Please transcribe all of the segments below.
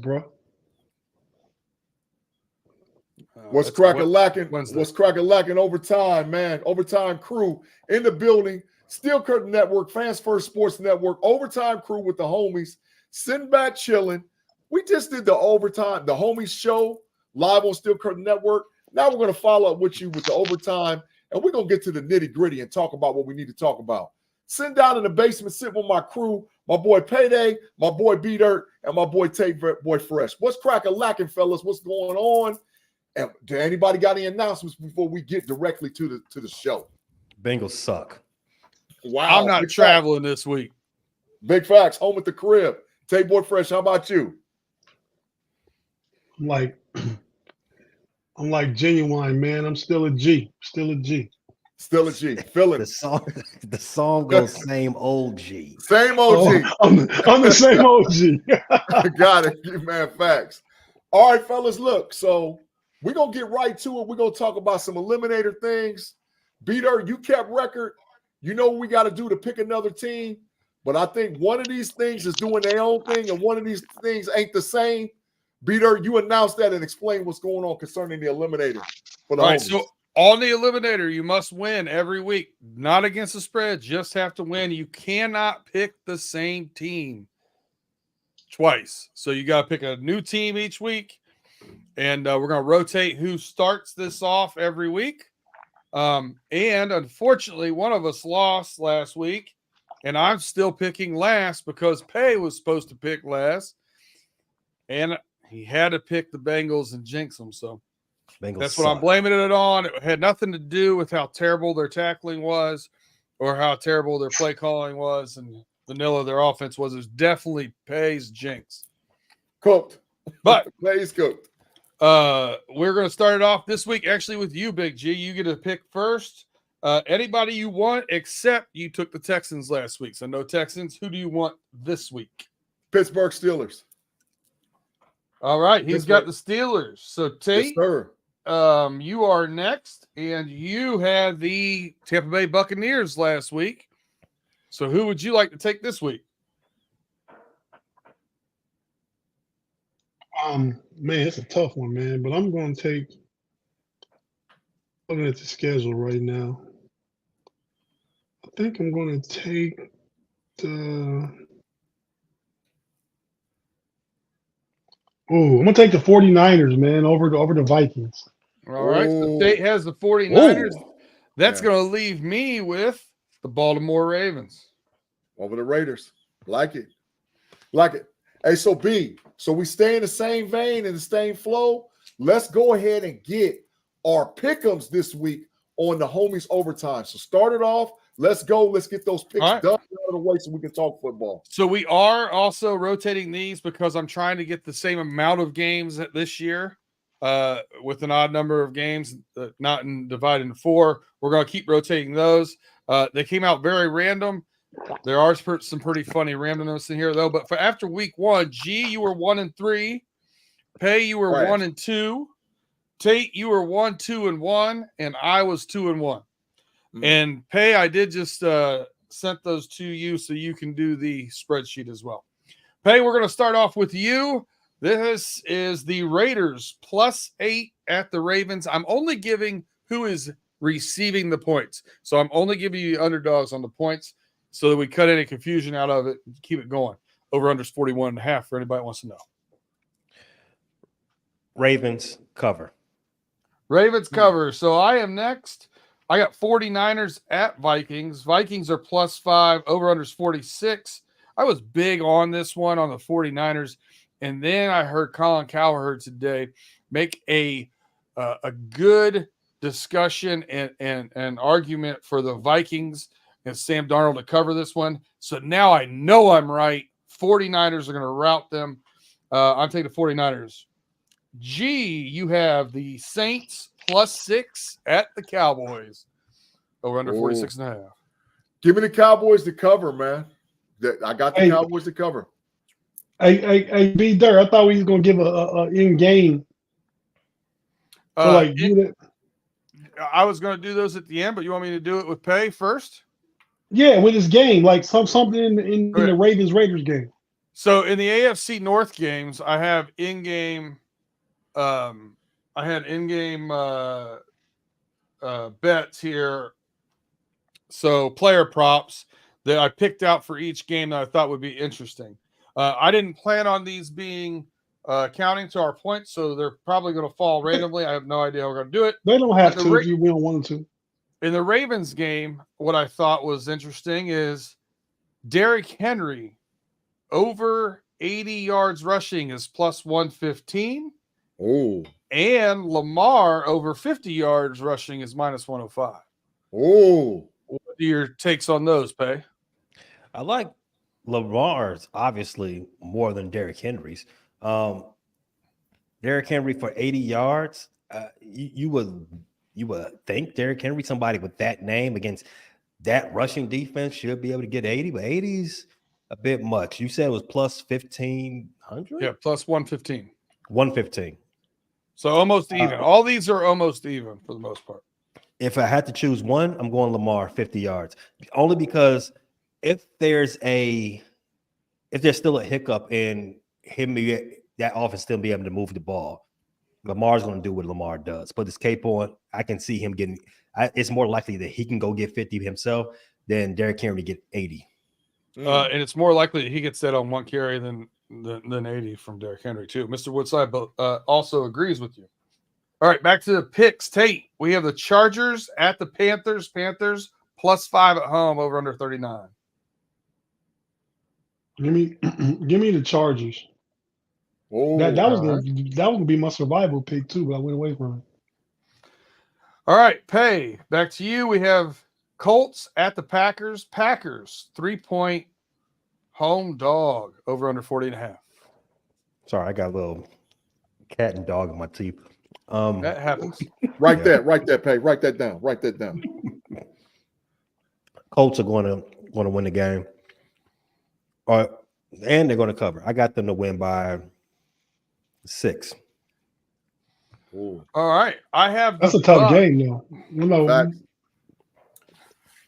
bro. What's cracking lacking? What's cracking lacking overtime, man? Overtime crew in the building. Steel Curtain Network, Fans First Sports Network, overtime crew with the homies, sitting back chilling. We just did the overtime, the homies show live on Steel Curtain Network. Now we're going to follow up with you with the overtime, and we're going to get to the nitty gritty and talk about what we need to talk about. Sitting down in the basement, sitting with my crew, my boy Payday, my boy B-Dirt, and my boy Tate, boy Fresh. What's cracking lacking, fellas? What's going on? And do anybody got any announcements before we get directly to the show? Bengals suck. Wow. I'm not traveling this week. Big facts. Home at the crib. Tate, boy Fresh, how about you? I'm like Genuine, man. I'm still a G. Still a G. Still a G. Feeling the song goes same old G. Same old G. I'm the same old G. I got it, man. Facts. All right, fellas, look. So we're going to get right to it. We're going to talk about some Eliminator things. B-Dirt, you kept record. You know what we got to do to pick another team. But I think one of these things is doing their own thing, and one of these things ain't the same. B-Dirt, you announced that and explain what's going on concerning the Eliminator. For the All right, so on the Eliminator, you must win every week. Not against the spread, just have to win. You cannot pick the same team twice. So you got to pick a new team each week. And we're going to rotate who starts this off every week. And unfortunately, one of us lost last week. And I'm still picking last because Pay was supposed to pick last. And he had to pick the Bengals and jinx them. So that's what I'm blaming it on. It had nothing to do with how terrible their tackling was or how terrible their play calling was and vanilla their offense was. It was definitely Pay's jinx. Cooked. But Pay's cooked. We're going to start it off this week actually with you, Big G. You get to pick first. Anybody you want, except you took the Texans last week. So no Texans. Who do you want this week? Pittsburgh Steelers. All right. He's got the Steelers. So Tate, yes, sir. You are next, and you had the Tampa Bay Buccaneers last week. So who would you like to take this week? Man, it's a tough one, man. But I'm going to take. Looking at the schedule right now, I think I'm going to take the. I'm going to take the 49ers, man, over the Vikings. All right. So Tate has the 49ers. That's going to leave me with the Baltimore Ravens. Over the Raiders. Like it. Hey, so B, so we stay in the same vein and the same flow. Let's go ahead and get our pick'ems this week on the homies overtime. So start it off. Let's go. Let's get those picks done out of the way so we can talk football. So we are also rotating these because I'm trying to get the same amount of games this year with an odd number of games, not divided into 4. We're going to keep rotating those. They came out very random. There are some pretty funny randomness in here, though. But for after week 1, G, you were 1-3. Pay, you were 1-2. Tate, you were 1-2-1, and I was 2-1. And Pay, I did just sent those to you so you can do the spreadsheet as well. Pay, we're going to start off with you. This is the Raiders +8 at the Ravens. I'm only giving who is receiving the points. So I'm only giving you underdogs on the points so that we cut any confusion out of it and keep it going. Over-unders 41.5 for anybody that wants to know. Ravens cover. Ravens cover. So I am next. I got 49ers at Vikings. Vikings are +5, over-unders 46. I was big on this one on the 49ers. And then I heard Colin Cowherd today make a good discussion and argument for the Vikings and Sam Darnold to cover this one. So now I know I'm right. 49ers are going to rout them. I'm taking the 49ers. G, you have the Saints +6 at the Cowboys. Over under 46.5. Give me the Cowboys to cover, man. I got the Cowboys to cover. Hey, B Dirt, I thought we was gonna give a in game. I was gonna do those at the end, but you want me to do it with Pay first? Yeah, with this game, like something in the Raiders game. So in the AFC North games, I have in-game bets here. So player props that I picked out for each game that I thought would be interesting. I didn't plan on these being counting to our points, so they're probably going to fall randomly. I have no idea how we're going to do it. They don't have to if we don't want them to. In the Ravens game, what I thought was interesting is Derrick Henry over 80 yards rushing is plus 115. Oh. And Lamar over 50 yards rushing is minus 105. Oh. What are your takes on those, Pay? I like Lamar's obviously more than Derrick Henry's. Derrick Henry for 80 yards. You would think Derrick Henry, somebody with that name against that rushing defense, should be able to get 80, but 80's a bit much. You said it was plus 1,500? Yeah, plus 115. 115. So almost even. All these are almost even for the most part. If I had to choose one, I'm going Lamar 50 yards. Only because if there's still a hiccup in him, that offense still be able to move the ball, Lamar's going to do what Lamar does. Put his cape on. I can see him getting. It's more likely that he can go get 50 himself than Derrick Henry get 80. And it's more likely that he gets that on one carry than 80 from Derrick Henry too. Mr. Woodside also agrees with you. All right, back to the picks. Tate, we have the Chargers at the Panthers. Panthers plus 5 at home, over under 39. Give me the Chargers. Oh, that was gonna be my survival pick too, but I went away from it. All right, Pay, back to you. We have Colts at the Packers. Packers 3-point home dog, over under 40.5. Sorry, I got a little cat and dog in my teeth. That happens. Write that, Pay. Write that down. Write that down. Colts are going to win the game. And they're going to cover. I got them to win by 6. Ooh. All right. That's a tough game, though.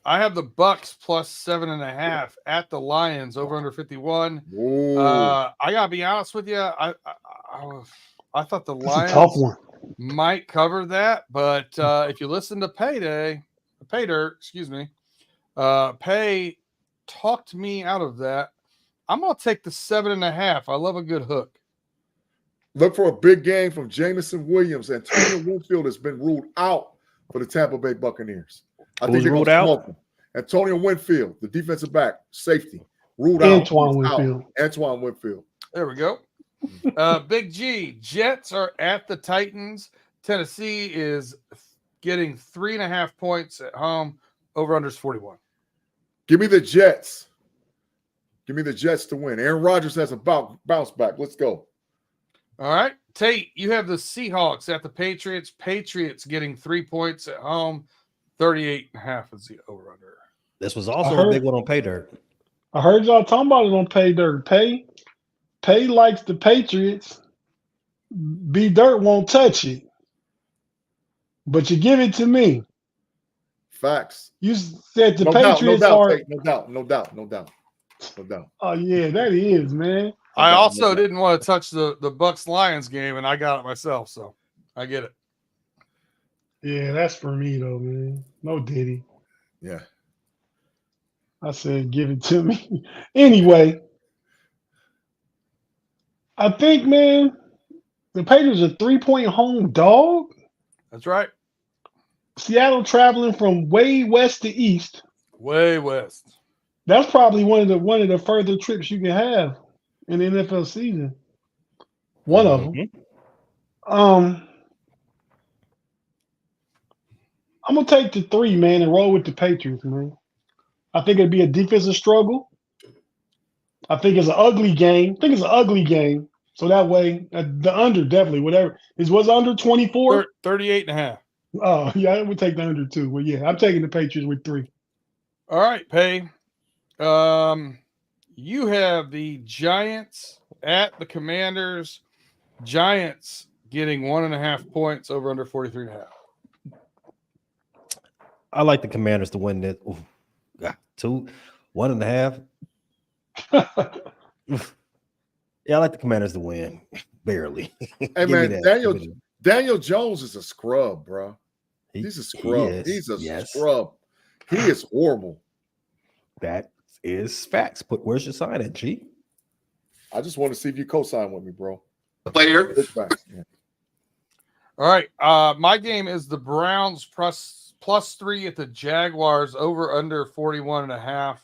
I have the Bucks plus 7.5 at the Lions, over under 51. I gotta be honest with you. I thought the Lions tough one. might cover that, but if you listen to Pay talked me out of that. I'm gonna take the 7.5. I love a good hook. Look for a big game from Jameson Williams. Antonio Winfield has been ruled out for the Tampa Bay Buccaneers. I think they're ruled out. Antonio Winfield, the defensive back, safety, ruled out. Antoine Winfield. There we go. Big G, Jets are at the Titans. Tennessee is getting 3.5 points at home. Over under 41. Give me the Jets. Give me the Jets to win. Aaron Rodgers has a bounce back. Let's go. All right. Tate, you have the Seahawks at the Patriots. Patriots getting 3 points at home. 38.5 is the over under. This was also a big one on Pay Dirt. I heard y'all talking about it on Pay Dirt. Pay likes the Patriots. B Dirt won't touch it. But you give it to me. Facts. You said the Patriots are. No doubt. Oh, yeah, that is, man. I also didn't want to touch the Bucks-Lions game, and I got it myself, so I get it. Yeah, that's for me, though, man. No Diddy. Yeah. I said, give it to me. Anyway, I think, man, the Patriots are 3-point home dog. That's right. Seattle traveling from way west to east. Way west. That's probably one of the further trips you can have in the NFL season. One of them. I'm gonna take the 3, man, and roll with the Patriots, man. I think it'd be a defensive struggle. I think it's an ugly game. So that way, the under definitely, whatever. Was under 24? 38.5. Oh, yeah, I would take the under too. Well, yeah, I'm taking the Patriots with 3. All right, Pay. You have the Giants at the Commanders. Giants getting 1.5 points, over under 43.5. I like the Commanders to win this. 1.5. Yeah, I like the Commanders to win. Barely. Hey, man, Daniel Jones is a scrub, bro. He's a scrub. He's a scrub. He is horrible. That is facts. But where's your sign at, G? I just want to see if you co-sign with me, bro. Player. Yeah. All right. My game is the Browns plus 3 at the Jaguars over under 41.5.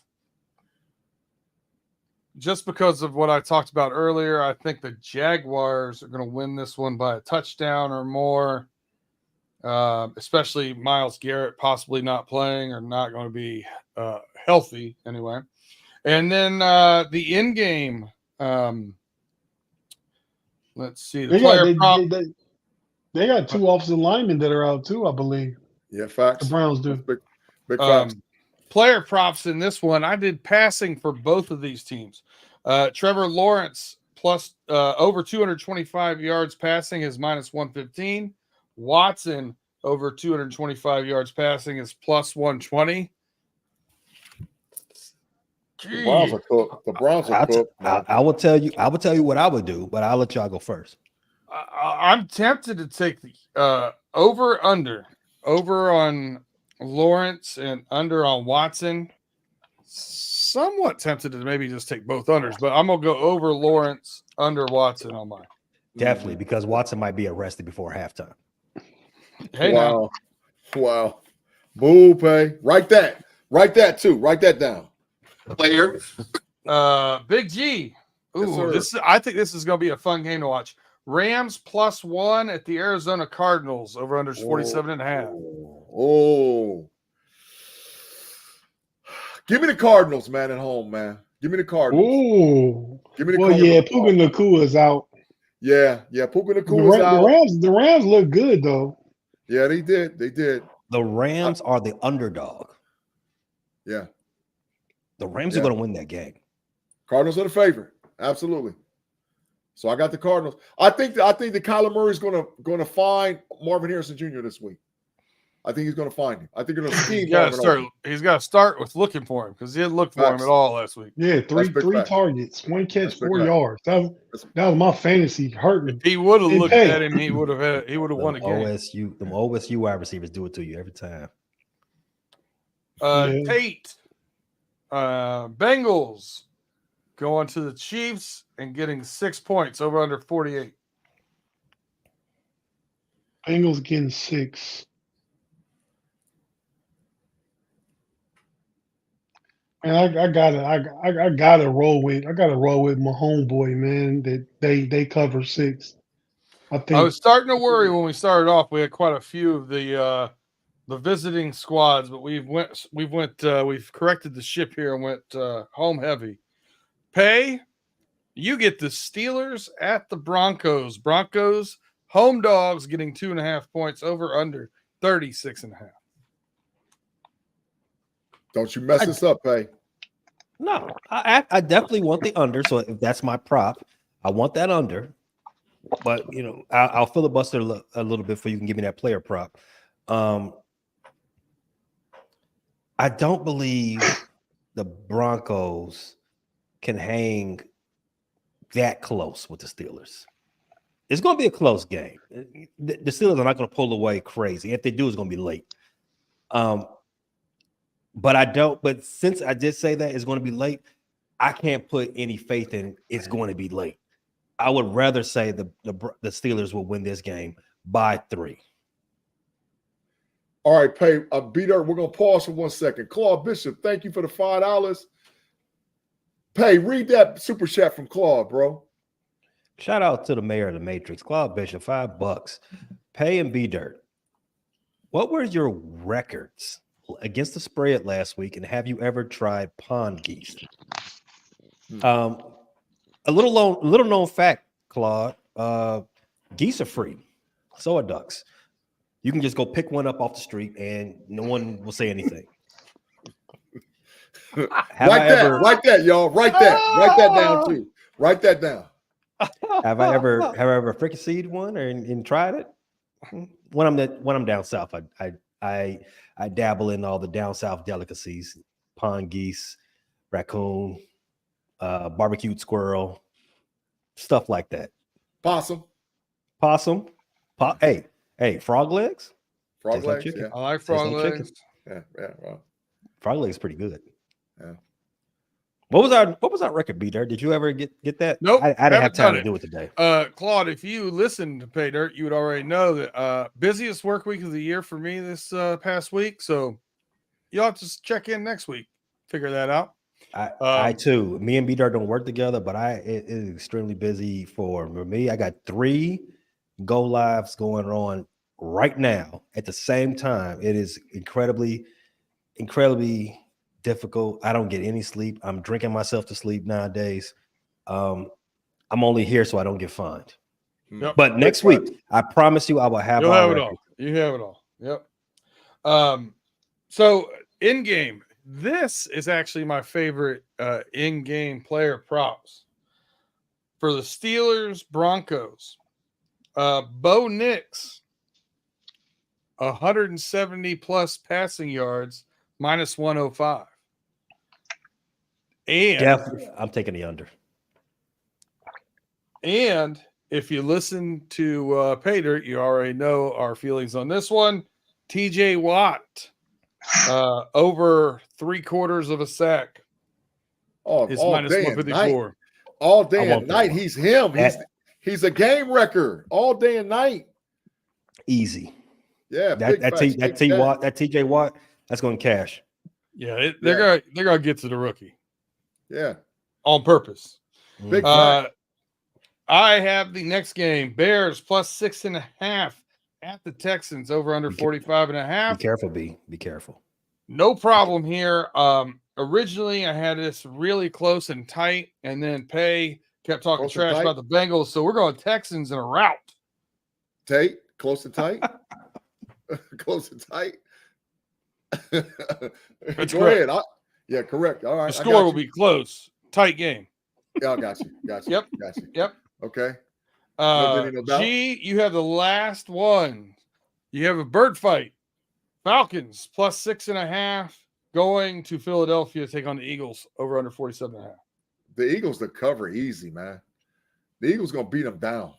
Just because of what I talked about earlier, I think the Jaguars are going to win this one by a touchdown or more, especially Myles Garrett possibly not playing or not going to be healthy anyway. And then the end game, let's see. They got 2 offensive linemen that are out too, I believe. Yeah, facts. The Browns do. Big facts. Player props in this one. I did passing for both of these teams. Trevor Lawrence plus over 225 yards passing is minus 115. Watson over 225 yards passing is plus 120. The Browns are cooked. The Browns are cooked. I will tell you what I would do, but I'll let y'all go first. I'm tempted to take the over on Lawrence and under on Watson. Somewhat tempted to maybe just take both unders, but I'm gonna go over Lawrence, under Watson on mine. Definitely, because Watson might be arrested before halftime. Hey, wow. Boo, pay. Write that too. Write that down. Player. Big G. Ooh, Yes, I think this is gonna be a fun game to watch. Rams plus 1 at the Arizona Cardinals over under 47.5. Oh. Give me the Cardinals, man, at home, man. Give me the Cardinals. Ooh. Give me the Cardinals. Yeah, Puka Nacua is out. Yeah, Puka Nacua is out. The Rams look good, though. Yeah, they did. The Rams are the underdog. Yeah. The Rams are going to win that game. Cardinals are the favorite. Absolutely. So I got the Cardinals. I think that Kyler Murray is going to find Marvin Harrison Jr. this week. I think he's going to find him. I think they're going to scheme. He's got to start with looking for him because he didn't look for him at all last week. Yeah, three targets, 1 catch, 4 yards. That was my fantasy hurting. If he would have looked at him, he would have won a game. The OSU wide receivers do it to you every time. Tate, Bengals going to the Chiefs and getting 6 points over under 48. Bengals getting 6. And I gotta roll with my homeboy, man. That they cover 6. I was starting to worry when we started off. We had quite a few of the visiting squads, but we've corrected the ship here and went home heavy. Pay, you get the Steelers at the Broncos. Broncos home dogs getting 2.5 points over under 36.5. Don't you mess this up, Pay. No, I definitely want the under. So if that's my prop, I want that under. But, I'll filibuster a little bit for you can give me that player prop. I don't believe the Broncos can hang that close with the Steelers. It's going to be a close game. The Steelers are not going to pull away crazy. If they do, it's going to be late. But since I did say that it's going to be late, I can't put any faith in it's going to be late. I would rather say the Steelers will win this game by 3. All right, Pay, Beater, we're going to pause for 1 second. Claude Bishop, thank you for the $5. Pay, read that super chat from Claude, bro. Shout out to the mayor of the Matrix, Claude Bishop, $5. Pay and B Dirt. What were your records against the spread last week, and have you ever tried pond geese? A little known fact, Claude. Geese are free. So are ducks. You can just go pick one up off the street, and no one will say anything. Write that, y'all. Write that down too. Write that down. Have I ever fricasseed one and tried it? When I'm down south, I dabble in all the down south delicacies: pond geese, raccoon, barbecued squirrel. stuff like that. Possum. Hey, frog legs. Frog legs. Chicken. Yeah. I like frog legs. Yeah. Well, frog legs is pretty good. Yeah. What was our record, B-Dirt? Did you ever get that? Nope. I didn't have time to do it today. Claude, if you listened to Pay Dirt, you would already know that busiest work week of the year for me this past week. So you'll have to check in next week, figure that out. I too. Me and B-Dirt don't work together, but it is extremely busy for me. I got 3 go lives going on right now at the same time. It is incredibly difficult. I don't get any sleep. I'm drinking myself to sleep nowadays. I'm only here so I don't get fined. Yep. But next week, I promise you, I will have. You'll have it all. You have it all. Yep. So in game, this is actually my favorite in-game player props for the Steelers Broncos. Bo Nix, 170 plus passing yards, minus 105. And definitely, I'm taking the under. And if you listen to Pay Dirt, you already know our feelings on this one. TJ Watt, over 3/4 of a sack. Oh, It's all minus day 154. and all day and night. He's him. He's a game wrecker all day and night. Easy. Yeah, that TJ Watt, that's going to cash. Yeah, they're gonna get to the rookie. Yeah, on purpose. Big I have the next game: Bears plus 6.5 at the Texans, over under 45.5. Be careful, B. Be careful. No problem here. Originally, I had this really close and tight, and then Pay kept talking trash about the Bengals, so we're going Texans in a rout. Tate, close and tight. Close and tight. Go ahead. Yeah, correct. All right. The score will be close. Tight game. Yeah, I got you. Yep. Got you. Yep. Okay. G, you have the last one. You have a bird fight. Falcons plus 6.5 going to Philadelphia to take on the Eagles, over under 47.5. The Eagles to cover easy, man. The Eagles going to beat them down.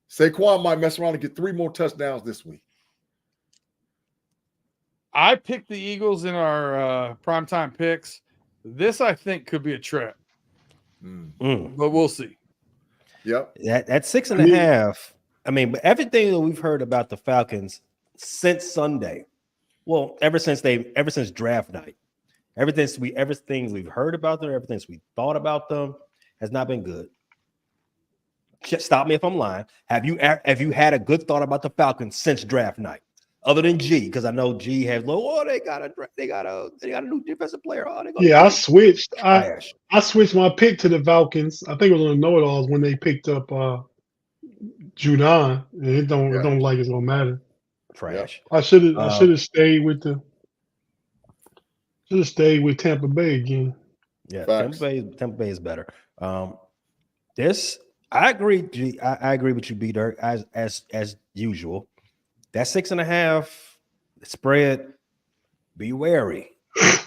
Saquon might mess around and get 3 more touchdowns this week. I picked the Eagles in our primetime picks. This, I think, could be a trap. But we'll see. Yep. That 6.5. I mean, but everything that we've heard about the Falcons since Sunday, well, ever since draft night, everything we've heard about them, everything we thought about them has not been good. Stop me if I'm lying. Have you had a good thought about the Falcons since draft night? Other than G, because I know G has they got a new defensive player. I switched. I switched my pick to the Falcons. I think it was on the know-it-alls when they picked up Judon. It don't like it's gonna matter. Trash. I should have stayed with Tampa Bay again. Yeah, Tampa Bay is better. I agree. G, I agree with you, B Dirt, as usual. That 6.5 spread, be wary.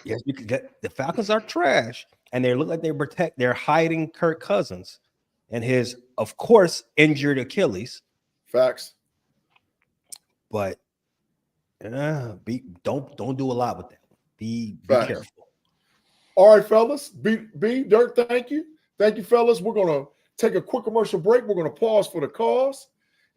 Yes, the Falcons are trash, and they look like they're hiding Kirk Cousins and his, of course, injured Achilles. Facts. But don't do a lot with that. Be careful. All right, fellas. B Dirt, thank you. Thank you, fellas. We're gonna take a quick commercial break. We're gonna pause for the cause.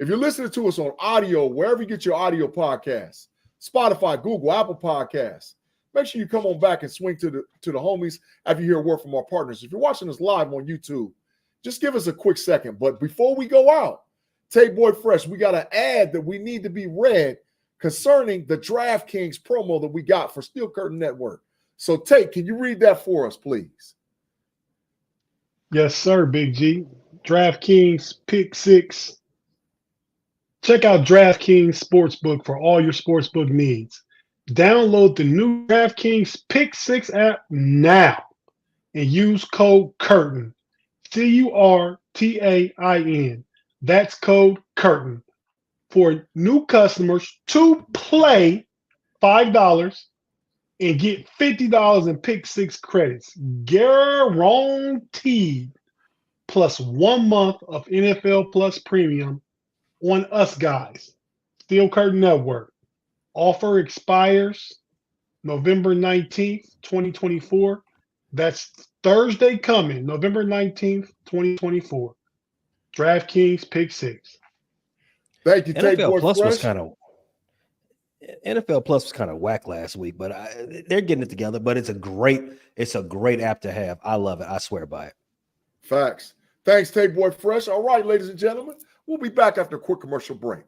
If you're listening to us on audio, wherever you get your audio podcasts, Spotify, Google, Apple Podcasts, make sure you come on back and swing to the homies after you hear a word from our partners. If you're watching us live on YouTube, just give us a quick second. But before we go out, Tate Boy Fresh, we got an ad that we need to be read concerning the DraftKings promo that we got for Steel Curtain Network. So, Tate, can you read that for us, please? Yes, sir, Big G. DraftKings Pick 6. Check out DraftKings Sportsbook for all your sportsbook needs. Download the new DraftKings Pick 6 app now and use code CURTAIN. CURTAIN. That's code CURTAIN. For new customers to play $5 and get $50 in Pick 6 credits. Guaranteed. plus 1 month of NFL Plus Premium on us guys. Steel Curtain Network. Offer expires November 19th, 2024. That's Thursday coming, November 19th, 2024. DraftKings Pick 6. Thank you, Tate NFL Boy Plus Fresh. was kind of NFL Plus was kind of whack last week, but they're getting it together. But it's a great app to have. I love it. I swear by it. Facts. Thanks, Tate Boy Fresh. All right, ladies and gentlemen, we'll be back after a quick commercial break.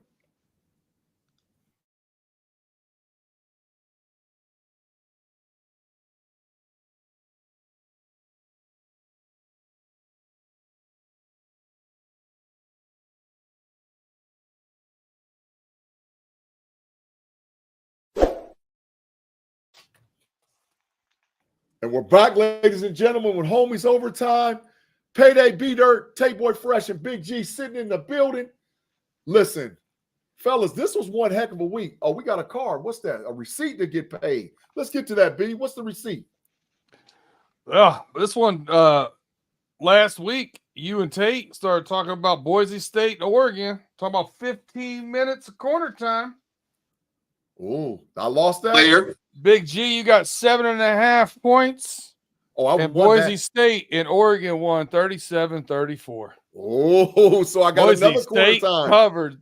And we're back, ladies and gentlemen, with Homies Overtime. Payday, B-Dirt, Tate Boy Fresh, and Big G sitting in the building. Listen, fellas, this was one heck of a week. Oh, we got a card. What's that? A receipt to get paid. Let's get to that, B. What's the receipt? This one, last week, you and Tate started talking about Boise State and Oregon, talking about 15 minutes of corner time. Oh, I lost that. Player. Big G, you got 7.5 points. Oh, and Boise State and Oregon won 37-34. Oh, so I got Boise another quarter State time. Covered.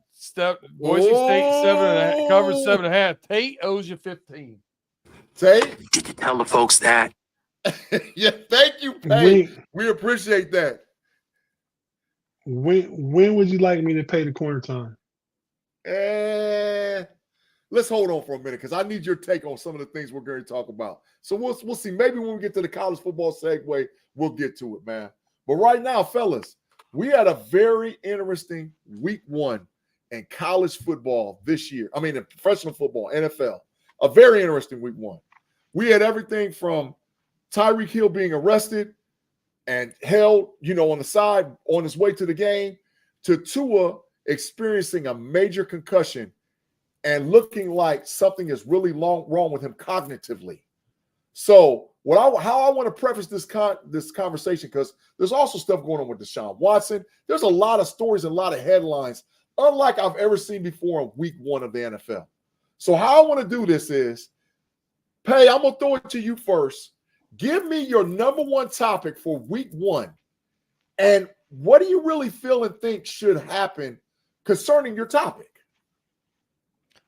Boise State 7.5 covered 7.5. Tate owes you 15. Tate, Did you tell the folks that? yeah, thank you, Pay. We appreciate that. When would you like me to pay the corner time? Let's hold on for a minute because I need your take on some of the things we're going to talk about. So we'll see. Maybe when we get to the college football segue, we'll get to it, man. But right now, fellas, we had a very interesting week 1 in college football this year. I mean, in professional football, NFL. A very interesting week 1. We had everything from Tyreek Hill being arrested and held, on the side on his way to the game, to Tua experiencing a major concussion and looking like something is really wrong with him cognitively. So how I want to preface this conversation, because there's also stuff going on with DeShaun Watson. There's a lot of stories and a lot of headlines, unlike I've ever seen before in week 1 of the NFL. So how I want to do this is, Pay, I'm going to throw it to you first. Give me your number 1 topic for week 1. And what do you really feel and think should happen concerning your topic?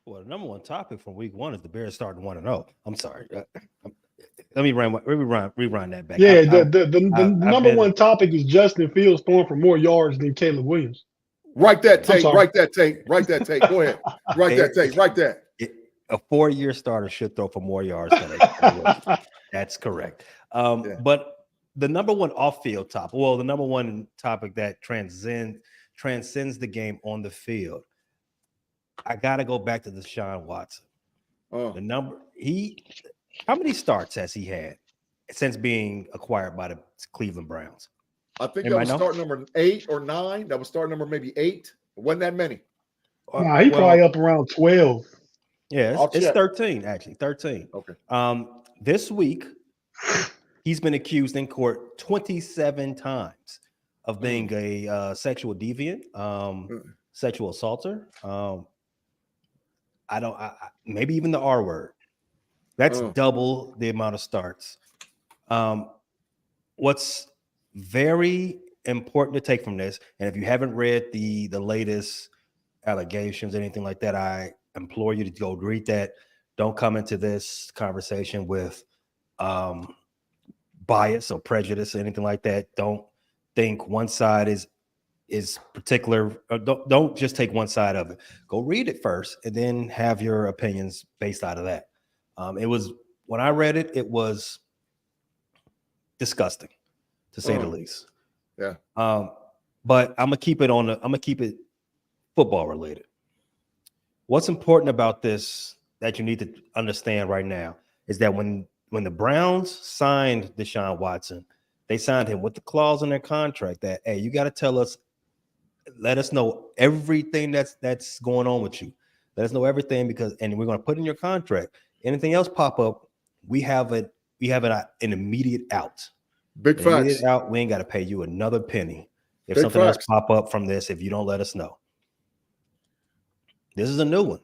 Well, the number 1 topic from week 1 is the Bears starting 1-0. I'm sorry. Let me rewind that back. Yeah, the number 1 topic is Justin Fields throwing for more yards than Caleb Williams. Write that, Tate. Write that, Tate. Write that, Tate. Go ahead. Write that, Tate. Write that. A 4-year starter should throw for more yards than a That's correct. But the number 1 off-field topic, the number 1 topic that transcends the game on the field, I got to go back to DeShaun Watson. How many starts has he had since being acquired by the Cleveland Browns? I think that was start number 8 or 9. That was start number maybe 8. It wasn't that many. Nah, he probably up around 12. Yeah, it's 13, actually. 13. Okay. This week, he's been accused in court 27 times of being a sexual deviant, sexual assaulter. Maybe even the R word. That's double the amount of starts. What's very important to take from this, and if you haven't read the latest allegations, anything like that, I implore you to go read that. Don't come into this conversation with bias or prejudice or anything like that. Don't think one side is particular. Don't just take one side of it. Go read it first and then have your opinions based out of that. When I read it, it was disgusting, to say the least. Yeah. But I'm gonna keep it football related. What's important about this that you need to understand right now is that when the Browns signed DeShaun Watson, they signed him with the clause in their contract that, hey, you got to let us know everything that's going on with you. Let us know everything and we're going to put in your contract. Anything else pop up, we have an immediate out. Big facts. Out, we ain't got to pay you another penny. if something else pop up from this, if you don't let us know. This is a new one.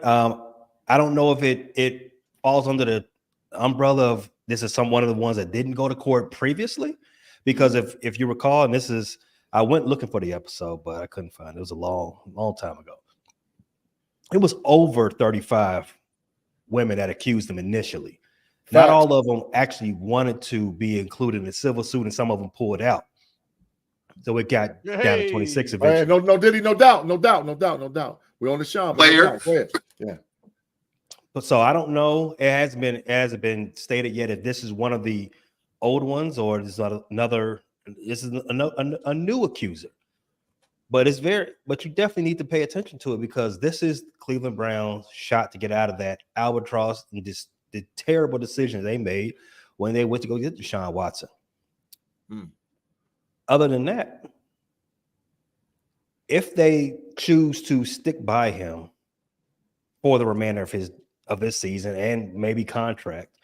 I don't know if it falls under the umbrella of this is one of the ones that didn't go to court previously, because if you recall, and I went looking for the episode, but I couldn't find it. It was a long time ago. It was over 35 women that accused him initially. Not all of them actually wanted to be included in the civil suit, and some of them pulled out. So it got down to 26 eventually. No, Diddy, no doubt. We're on the show. Player. Go ahead. Yeah. But so I don't know. It hasn't been stated yet if this is one of the old ones or this is another. This is a new accuser. But you definitely need to pay attention to it, because this is Cleveland Browns' shot to get out of that albatross and just the terrible decisions they made when they went to go get DeShaun Watson. Other than that, if they choose to stick by him for the remainder of this season and maybe contract,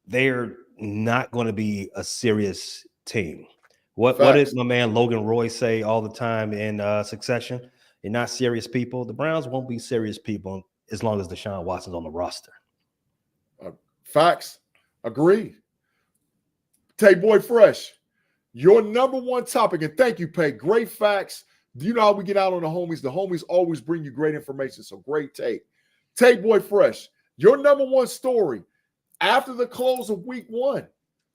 they're not going to be a serious team. What did my man Logan Roy say all the time in Succession? You're not serious people. The Browns won't be serious people as long as DeShaun Watson's on the roster. Facts. Agreed. Tate Boy Fresh, your number one topic, and thank you, Pay. Great facts. Do you know how we get out on the homies? The homies always bring you great information, so great Tate. Tate Boy Fresh, your number one story after the close of week 1,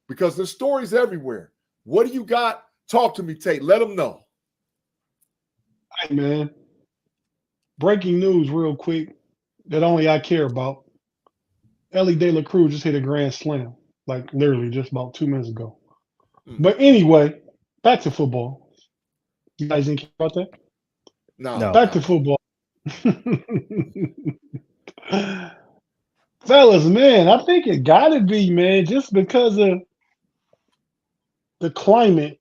because there's stories everywhere. What do you got? Talk to me, Tate. Let them know. Hey, man. Breaking news real quick that only I care about. Ellie De La Cruz just hit a grand slam, like literally just about 2 minutes ago. But anyway, back to football. You guys didn't care about that? No. Back to football. Fellas, man, I think it got to be, man, just because of the climate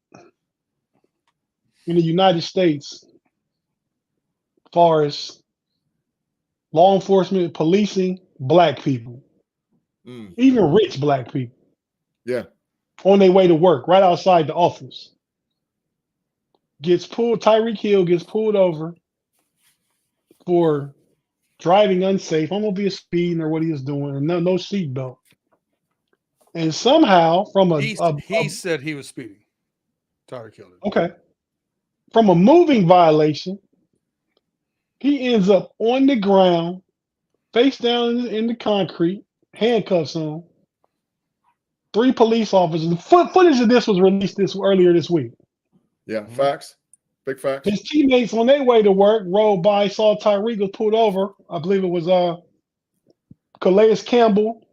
in the United States as far as law enforcement, policing, black people, even rich black people. Yeah. On their way to work, right outside the office. Tyreek Hill gets pulled over for driving unsafe, automobile speeding or what he was doing, and no seatbelt. And somehow he said he was speeding. Tyreek Hill. Okay. From a moving violation, he ends up on the ground, face down in the concrete, handcuffs on. 3 police officers. The footage of this was released earlier this week. Yeah, facts. Big facts. His teammates on their way to work rode by, saw Tyreek was pulled over. I believe it was Calais Campbell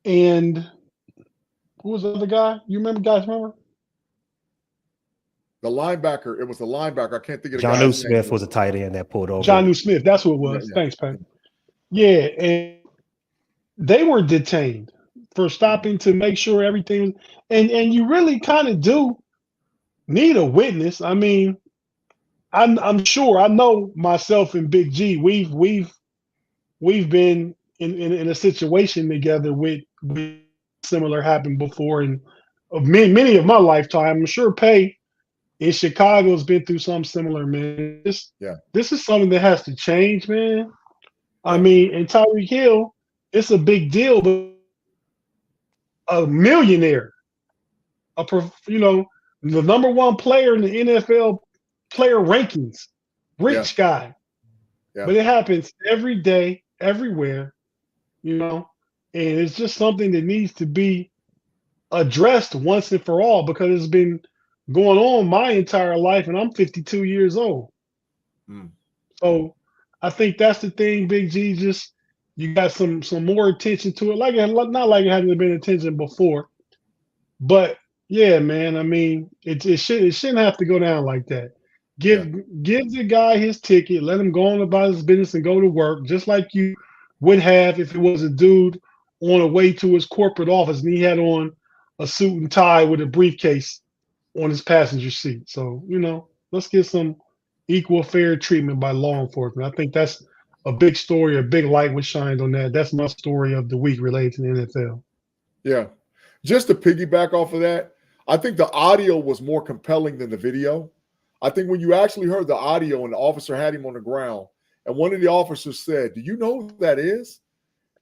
and who was the other guy? You guys remember? The linebacker. It was the linebacker. I can't think of the Jonnu Smith was a tight end that pulled over. Jonnu Smith. That's what it was. Yeah. Thanks, Pat. Yeah, and they were detained for stopping to make sure everything. And you really kind of do need a witness. I mean, I'm sure. I know myself and Big G. We've been in a situation together with similar happened before, and of many of my lifetime. I'm sure Pay in Chicago has been through something similar, man. This is something that has to change, man. I mean, and Tyreek Hill, it's a big deal, but a millionaire, the number 1 player in the NFL player rankings, rich guy. Yeah. But it happens every day, everywhere, and it's just something that needs to be addressed once and for all, because it's been going on my entire life, and I'm 52 years old. So I think that's the thing, Big G. Just you got some more attention to it, not like it hasn't been attention before, but yeah, man. I mean, it shouldn't have to go down like that. Give the guy his ticket, let him go on about his business and go to work, just like you would have if it was a dude on a way to his corporate office and he had on a suit and tie with a briefcase on his passenger seat. So, let's get some equal fair treatment by law enforcement. I think that's a big story, a big light was shined on that. That's my story of the week related to the NFL. Yeah. Just to piggyback off of that, I think the audio was more compelling than the video. I think when you actually heard the audio and the officer had him on the ground, and one of the officers said, "Do you know who that is?"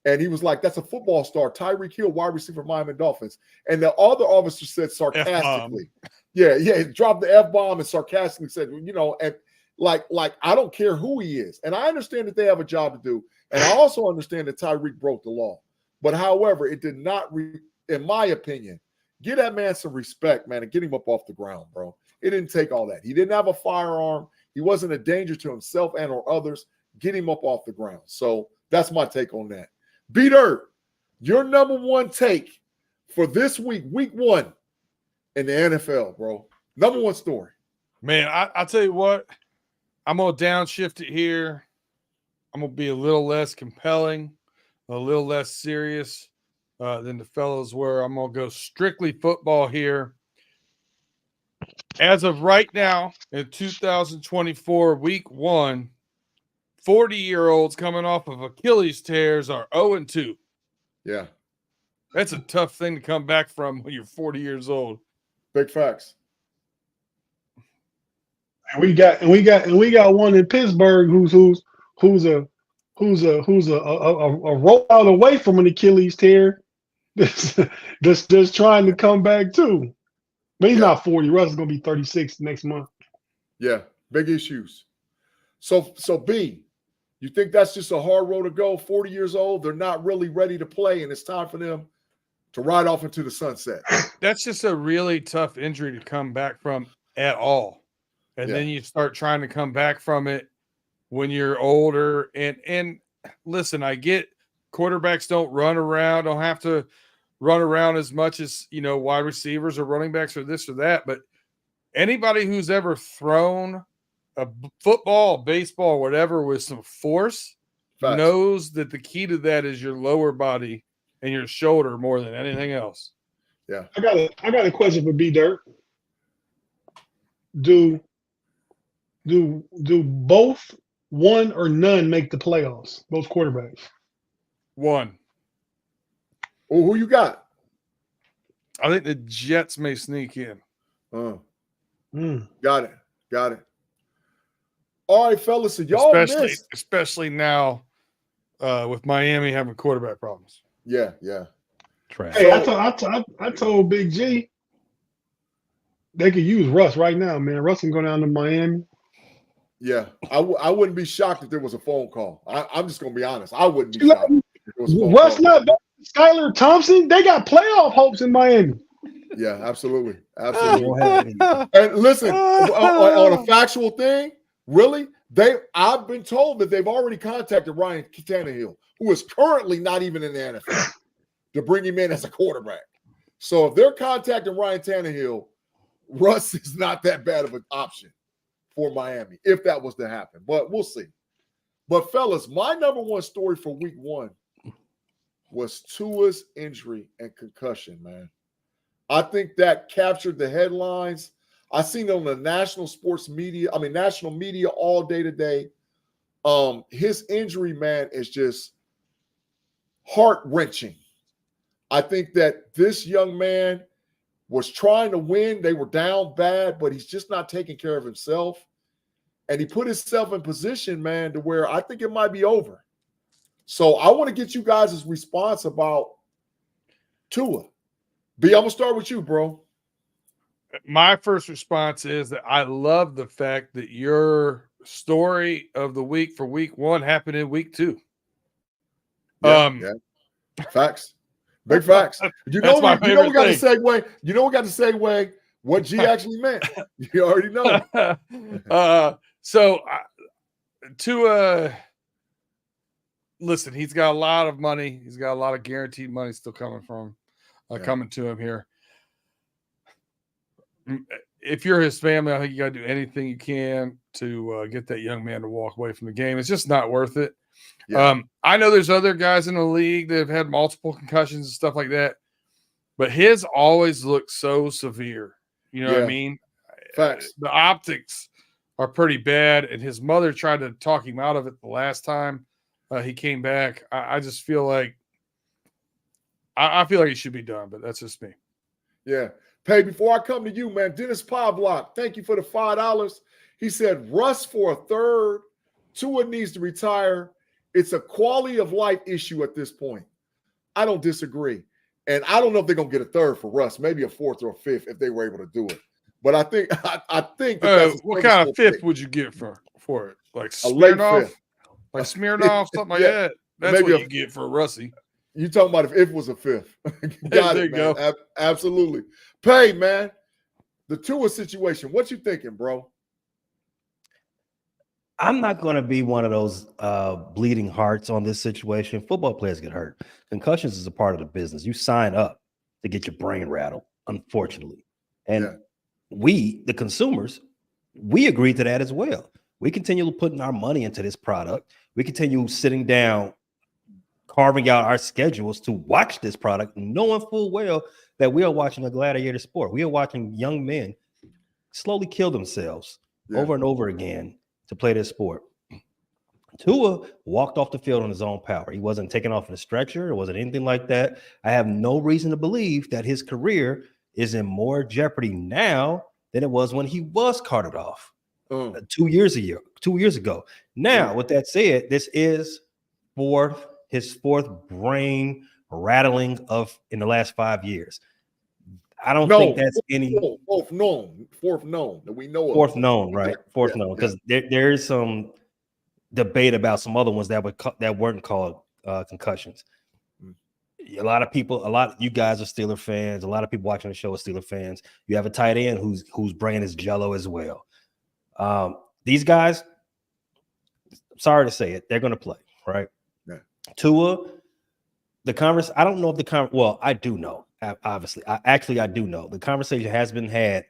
And he was like, "That's a football star, Tyreek Hill, wide receiver for Miami Dolphins." And the other officer said sarcastically, he dropped the F-bomb and sarcastically said, and like I don't care who he is. And I understand that they have a job to do. And I also understand that Tyreek broke the law. But however, it did not, in my opinion, give that man some respect, man, and get him up off the ground, bro. It didn't take all that. He didn't have a firearm. He wasn't a danger to himself and or others. Get him up off the ground. So that's my take on that. B-Dirt, your number one take for this week, week 1 in the NFL, bro. Number one story. Man, I'll tell you what. I'm going to downshift it here. I'm going to be a little less compelling, a little less serious than the fellows were. I'm going to go strictly football here. As of right now, in 2024, week 1, 40-year-olds coming off of Achilles tears are 0-2. Yeah. That's a tough thing to come back from when you're 40 years old. Big facts. And we got one in Pittsburgh who's a rollout away from an Achilles tear. Just trying to come back too. But he's not 40. Russ is gonna be 36 next month. Yeah, big issues. So B, you think that's just a hard road to go? 40 years old, they're not really ready to play, and it's time for them to ride off into the sunset. That's just a really tough injury to come back from at all. And then you start trying to come back from it when you're older. And listen, I get quarterbacks don't have to run around as much as, wide receivers or running backs or this or that. But anybody who's ever thrown a football, baseball, whatever, with some force knows that the key to that is your lower body and your shoulder more than anything else. Yeah. I got a question for B-Dirt. Do both one or none make the playoffs? Both quarterbacks. One. Oh, who you got? I think the Jets may sneak in. Got it. All right, fellas. So y'all especially now with Miami having quarterback problems. Yeah. Trash. Hey, I told Big G they could use Russ right now, man. Russ can go down to Miami. Yeah, I wouldn't be shocked if there was a phone call. I'm just going to be honest. I wouldn't be shocked if there was a phone Russ call. not better than Skylar Thompson. They got playoff hopes in Miami. Yeah, absolutely. And listen, on a factual thing, really, I've been told that they've already contacted Ryan Tannehill, who is currently not even in the NFL, to bring him in as a quarterback. So if they're contacting Ryan Tannehill, Russ is not that bad of an option for Miami, if that was to happen. But we'll see. But, fellas, my number one story for week 1 was Tua's injury and concussion, man. I think that captured the headlines. I seen it on the national media all day today. His injury, man, is just heart-wrenching. I think that this young man was trying to win. They were down bad, but he's just not taking care of himself. And he put himself in position, man, to where I think it might be over. So I want to get you guys' response about Tua. B, I'm going to start with you, bro. My first response is that I love the fact that your story of the week for week 1 happened in week 2. Yeah. Facts. Big facts. You know we got to segue. You know we got to segue what G actually meant. You already know. So Tua, listen, he's got a lot of money. He's got a lot of guaranteed money still coming to him here. If you're his family, I think you got to do anything you can to get that young man to walk away from the game. It's just not worth it. Yeah. I know there's other guys in the league that have had multiple concussions and stuff like that, but his always looks so severe. You know what I mean? Facts. The optics are pretty bad, and his mother tried to talk him out of it the last time he came back. I just feel like I feel like he should be done, but that's just me. Yeah. Pay, before I come to you, man, Dennis Pavlock, thank you for the $5. He said, Russ for a third. Tua needs to retire. It's a quality of life issue at this point. I don't disagree. And I don't know if they're going to get a third for Russ, maybe a fourth or a fifth if they were able to do it. But I think that's what kind of fifth would you get for it? Like a late Smirnoff? fifth. Like Smirnoff, something like that. That's maybe what you get for Russie. You talking about if it was a fifth. Got there it, you man. go. Absolutely. Pay, man. The Tua situation. What you thinking, bro? I'm not going to be one of those bleeding hearts on this situation. Football players get hurt. Concussions is a part of the business. You sign up to get your brain rattled, unfortunately. And we, the consumers, we agree to that as well. We continue putting our money into this product. We continue sitting down, carving out our schedules to watch this product, knowing full well that we are watching a gladiator sport. We are watching young men slowly kill themselves over and over again to play this sport. Tua walked off the field on his own power. He wasn't taken off in a stretcher. It wasn't anything like that. I have no reason to believe that his career is in more jeopardy now than it was when he was carted off 2 years ago. Now, with that said, this is his fourth brain rattling in the last 5 years. I don't think that's fourth known that we know of. Fourth known, right? Fourth known, because there is some debate about some other ones that weren't called concussions. A lot of you guys are Steeler fans. A lot of people watching the show are Steeler fans. You have a tight end whose brain is jello as well. These guys, sorry to say it, they're going to play, right? Yeah. Tua, I don't know if well, I do know. Obviously, I do know. The conversation has been had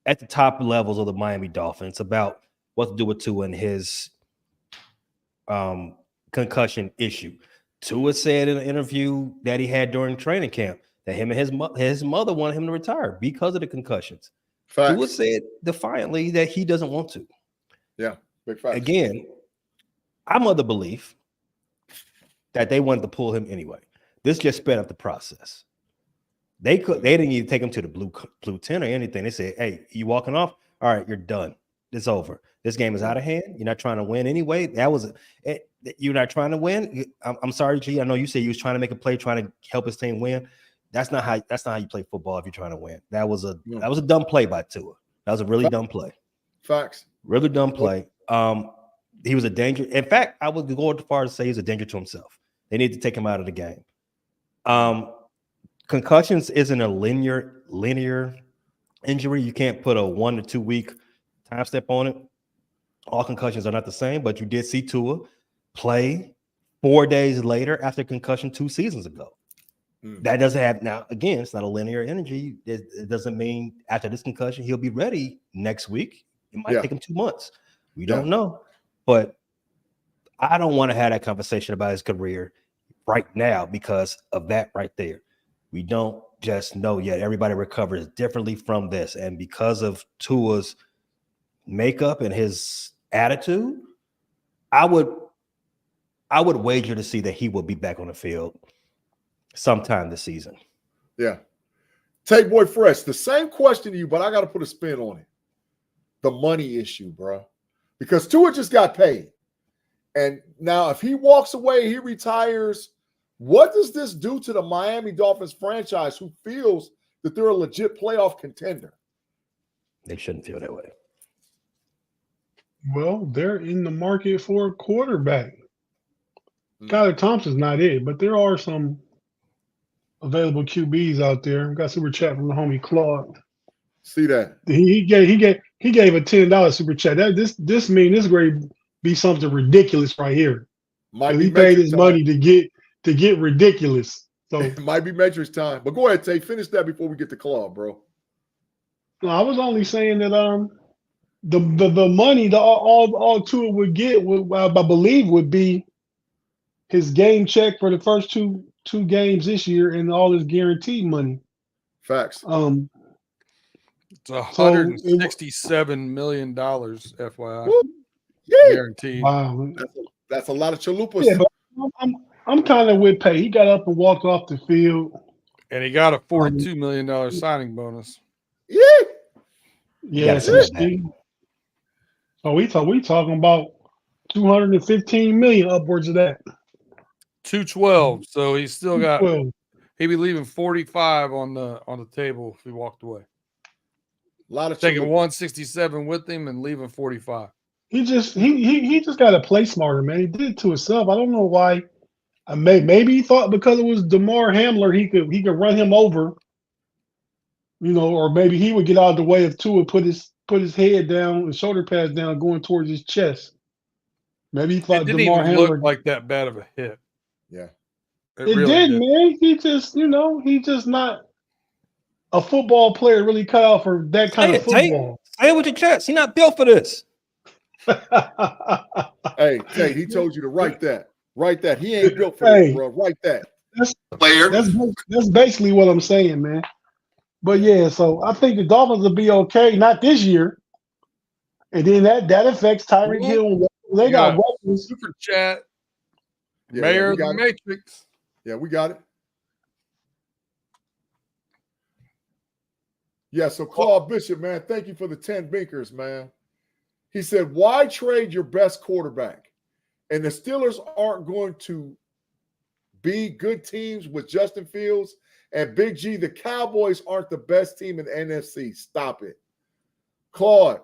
at the top levels of the Miami Dolphins about what to do with Tua and his concussion issue. Tua said in an interview that he had during training camp that him and his mother wanted him to retire because of the concussions. Facts. Tua said defiantly that he doesn't want to. Yeah, big facts. Again, I'm of the belief that they wanted to pull him anyway. This just sped up the process. They didn't even take him to the blue 10 or anything. They said, hey, you walking off? All right, you're done. It's over. This game is out of hand. You're not trying to win anyway. You're not trying to win. I'm sorry, G. I know you said you was trying to make a play, trying to help his team win. That's not how you play football if you're trying to win. That was a dumb play by Tua. That was a really dumb play. Facts. Really dumb play. He was a danger. In fact, I would go as far as to say he's a danger to himself. They need to take him out of the game. Concussions isn't a linear injury. You can't put a 1 to 2 week time step on it. All concussions are not the same, but you did see Tua play 4 days later after concussion 2 seasons ago. That doesn't have, now again, it's not a linear energy. It doesn't mean after this concussion he'll be ready next week. It might take him 2 months. We don't know. But I don't want to have that conversation about his career right now because of that right there. We don't just know yet. Everybody recovers differently from this. And because of Tua's makeup and his attitude, I would wager to see that he will be back on the field sometime this season. Yeah. Tate Boy Fresh, the same question to you, but I got to put a spin on it. The money issue, bro. Because Tua just got paid. And now if he walks away, he retires, what does this do to the Miami Dolphins franchise who feels that they're a legit playoff contender? They shouldn't feel that way. Well, they're in the market for a quarterback. Skylar Thompson's not it, but there are some available QBs out there. We got a super chat from the homie Claude. See that? He gave a $10 super chat. This means this grade be something ridiculous right here. He paid his money to get ridiculous. So it might be Matrix time. But go ahead, Tate. Finish that before we get to Claude, bro. No, I was only saying that the money all Tua would get I believe would be his game check for the first two games this year and all his guaranteed money. Facts. It's $167 million, FYI. Woo. Yeah. Guaranteed. Wow. That's a lot of chalupas. Yeah, but I'm kind of with Pay. He got up and walked off the field. And he got a $42 million signing bonus. Yeah. Yeah. So we talking about $215 million, upwards of that. 212. So he's still got. 212. He'd be leaving 45 on the table if he walked away. A lot of taking 167 with him and leaving 45. He just got to play smarter, man. He did it to himself. I don't know why. Maybe he thought because it was DeMar Hamler, he could run him over, or maybe he would get out of the way if Tua put his head down, his shoulder pads down, going towards his chest. Maybe he thought it didn't DeMar even Hamler look like that bad of a hit. Yeah, it really did, man. He just, he's just not a football player really cut out for that kind of football. Say it with your chest. He's not built for this. Hey, Tate, he told you to write that. Write that. He ain't built for this, bro. Write that. That's basically what I'm saying, man. But yeah, so I think the Dolphins will be okay. Not this year. And then that affects Tyreek Hill. They got weapons. Super chat. Yeah, Mayor of the Matrix. Yeah, we got it. Yeah, so Claude Bishop, man, thank you for the 10 binkers, man. He said, why trade your best quarterback? And the Steelers aren't going to be good teams with Justin Fields. And Big G, the Cowboys aren't the best team in the NFC. Stop it. Claude,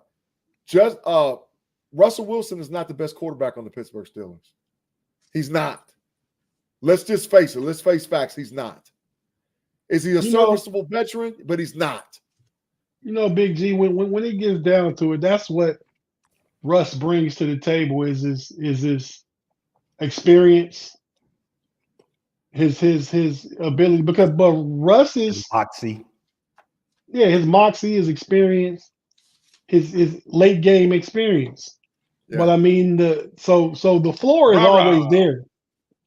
Russell Wilson is not the best quarterback on the Pittsburgh Steelers. He's not. Let's just face it. Let's face facts. He's not. Is he a serviceable veteran? But he's not. Big G, when it gets down to it, that's what Russ brings to the table is his experience, his ability. But Russ is moxie. Yeah, his moxie, his experience, his late game experience. Yeah. But I mean, so the floor is always there,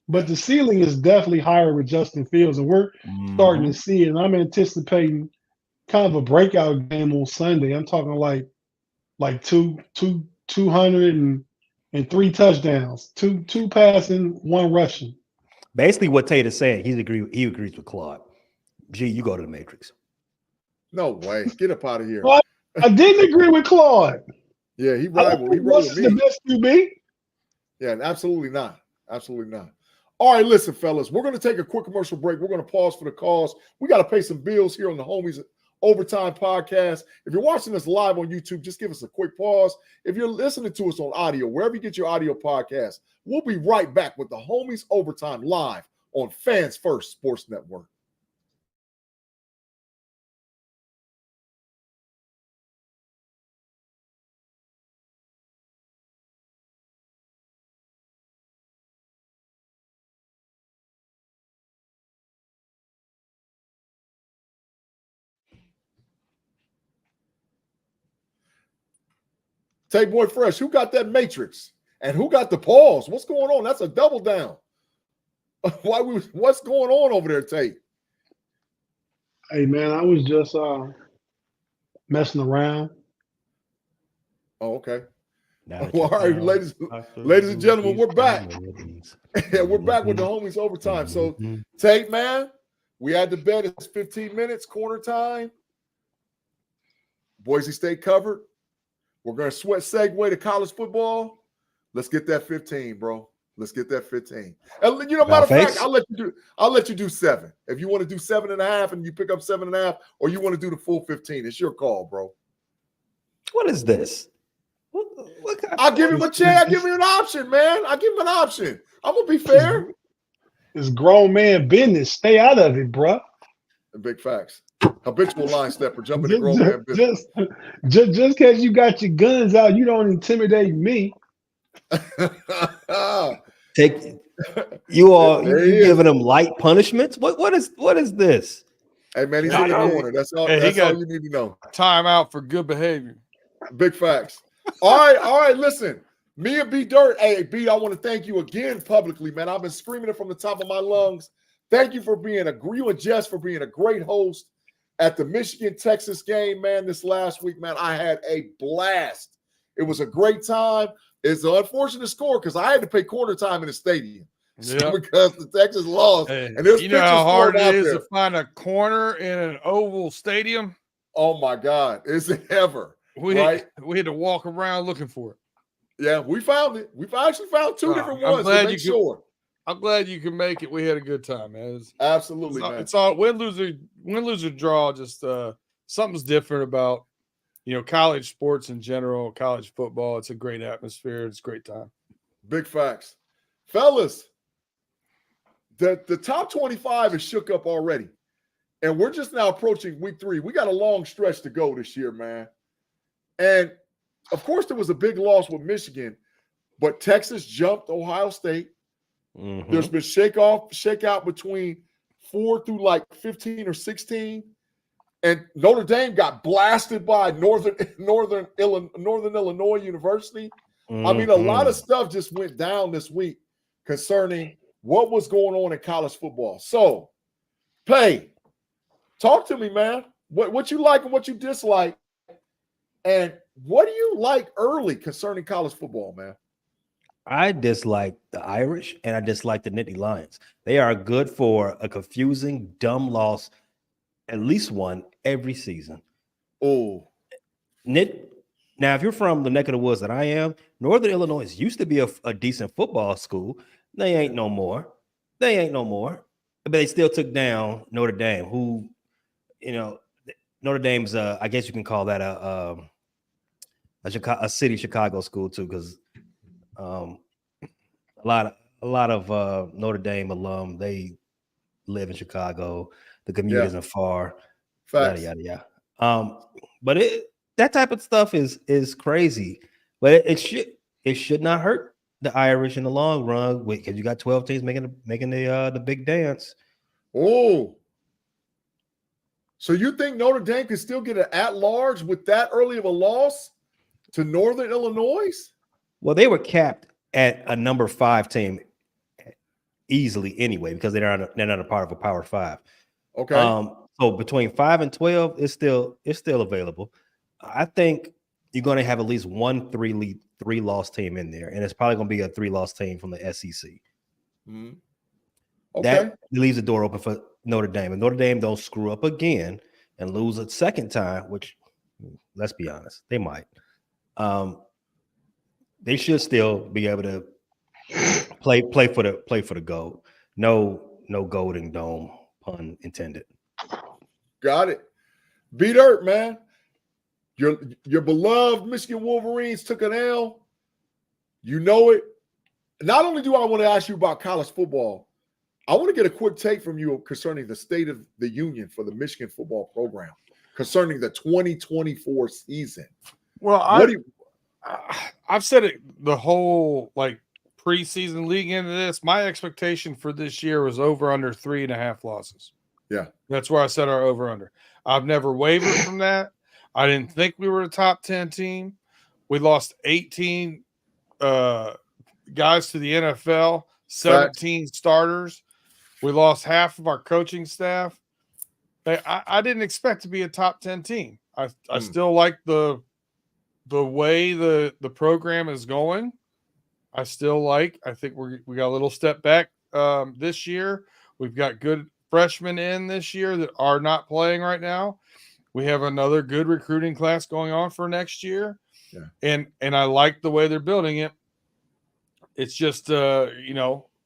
but the ceiling is definitely higher with Justin Fields, and we're starting to see it. And I'm anticipating kind of a breakout game on Sunday. I'm talking like 203 touchdowns, two passing, one rushing. Basically, what Tate is saying, he agrees with Claude. G, you go to the Matrix. No way. Get up out of here. Well, I didn't agree with Claude. Yeah, he rivaled. He rivaled me. The best QB. Yeah, absolutely not. Absolutely not. All right, listen, fellas, we're going to take a quick commercial break. We're going to pause for the calls. We got to pay some bills here on the Homies Overtime Podcast. If you're watching us live on YouTube, just give us a quick pause. If you're listening to us on audio, wherever you get your audio podcast, we'll be right back with the Homies Overtime live on Fans First Sports Network. Tate Boy Fresh, who got that matrix? And who got the pause? What's going on? That's a double down. What's going on over there, Tate? Hey, man, I was just messing around. Oh, okay. Well, all right, ladies and gentlemen, we're back. Yeah, we're back with the Homies Overtime. So, Tate, man, we had the bet. It's 15 minutes, quarter time. Boise State covered. We're going to segue to college football. Let's get that 15, bro. Let's get that 15. And matter of fact, I'll let you do 7. If you want to do 7.5 and you pick up 7.5, or you want to do the full 15, it's your call, bro. What is this? I'll give him a chance. I'll give him an option, man. I'll give him an option. I'm gonna be fair. It's grown man business. Stay out of it, bro. Big facts. Habitual line stepper, jumping in grown man business. Just because you got your guns out, you don't intimidate me. You giving him light punishments? What is this? Hey man, he's in the corner. That's all you need to know. Timeout for good behavior. Big facts. All right. Listen, me and B Dirt. Hey, B, I want to thank you again publicly, man. I've been screaming it from the top of my lungs. Thank you for being you and Jess for being a great host at the Michigan-Texas game, man, this last week, man. I had a blast. It was a great time. It's an unfortunate score because I had to pay quarter time in the stadium. because the Texas lost. Hey, and there's you know how hard it is there. to find a corner in an oval stadium? Oh, my God. Is it ever? We had to walk around looking for it. Yeah, we found it. We've actually found two different ones to make sure. I'm glad you can make it. We had a good time, man. Absolutely, man. It's all win, lose, or draw. Just something's different about, college sports in general, college football. It's a great atmosphere. It's a great time. Big facts. Fellas, the top 25 is shook up already. And we're just now approaching week 3. We got a long stretch to go this year, man. And, of course, there was a big loss with Michigan, but Texas jumped Ohio State. Mm-hmm. There's been shakeout between 4 through like 15 or 16. And Notre Dame got blasted by Northern Illinois University. Mm-hmm. I mean, a lot of stuff just went down this week concerning what was going on in college football. So, Pay, talk to me, man. What you like and what you dislike, and what do you like early concerning college football, man? I dislike the Irish and I dislike the Nittany Lions. They are good for a confusing, dumb loss, at least one every season. Oh, now, if you're from the neck of the woods that I am, Northern Illinois used to be a decent football school. They ain't no more. But they still took down Notre Dame, who, Notre Dame's, I guess you can call that a city Chicago school too, because a lot of Notre Dame alum, they live in Chicago. The commute isn't far. Facts. Yada yada yada. But that type of stuff is crazy. But it should not hurt the Irish in the long run, because you got 12 teams making the big dance. Oh, so you think Notre Dame could still get an at-large with that early of a loss to Northern Illinois? Well, they were capped at a number 5 team easily anyway, because they're not a part of a Power 5. Okay. So between 5 and 12, it's still available. I think you're going to have at least one 3-loss team in there, and it's probably going to be a 3-loss team from the SEC. Mm-hmm. Okay. That leaves the door open for Notre Dame. And Notre Dame don't screw up again and lose a second time, which, let's be honest, they might. They should still be able to play for the gold. No golden dome, pun intended. Got it. Beat Earth, man. Your beloved Michigan Wolverines took an L. You know it. Not only do I want to ask you about college football, I want to get a quick take from you concerning the state of the union for the Michigan football program, concerning the 2024 season. Well, I've said it the whole preseason leading into this. My expectation for this year was over under 3.5 losses. Yeah. That's where I set our over under. I've never wavered from that. I didn't think we were a top 10 team. We lost 18 guys to the NFL, 17 starters. We lost half of our coaching staff. I didn't expect to be a top 10 team. I still like the way the program is going. I think we got a little step back this year. We've got good freshmen in this year that are not playing right now. We have another good recruiting class going on for next year. Yeah. And I like the way they're building it. It's just,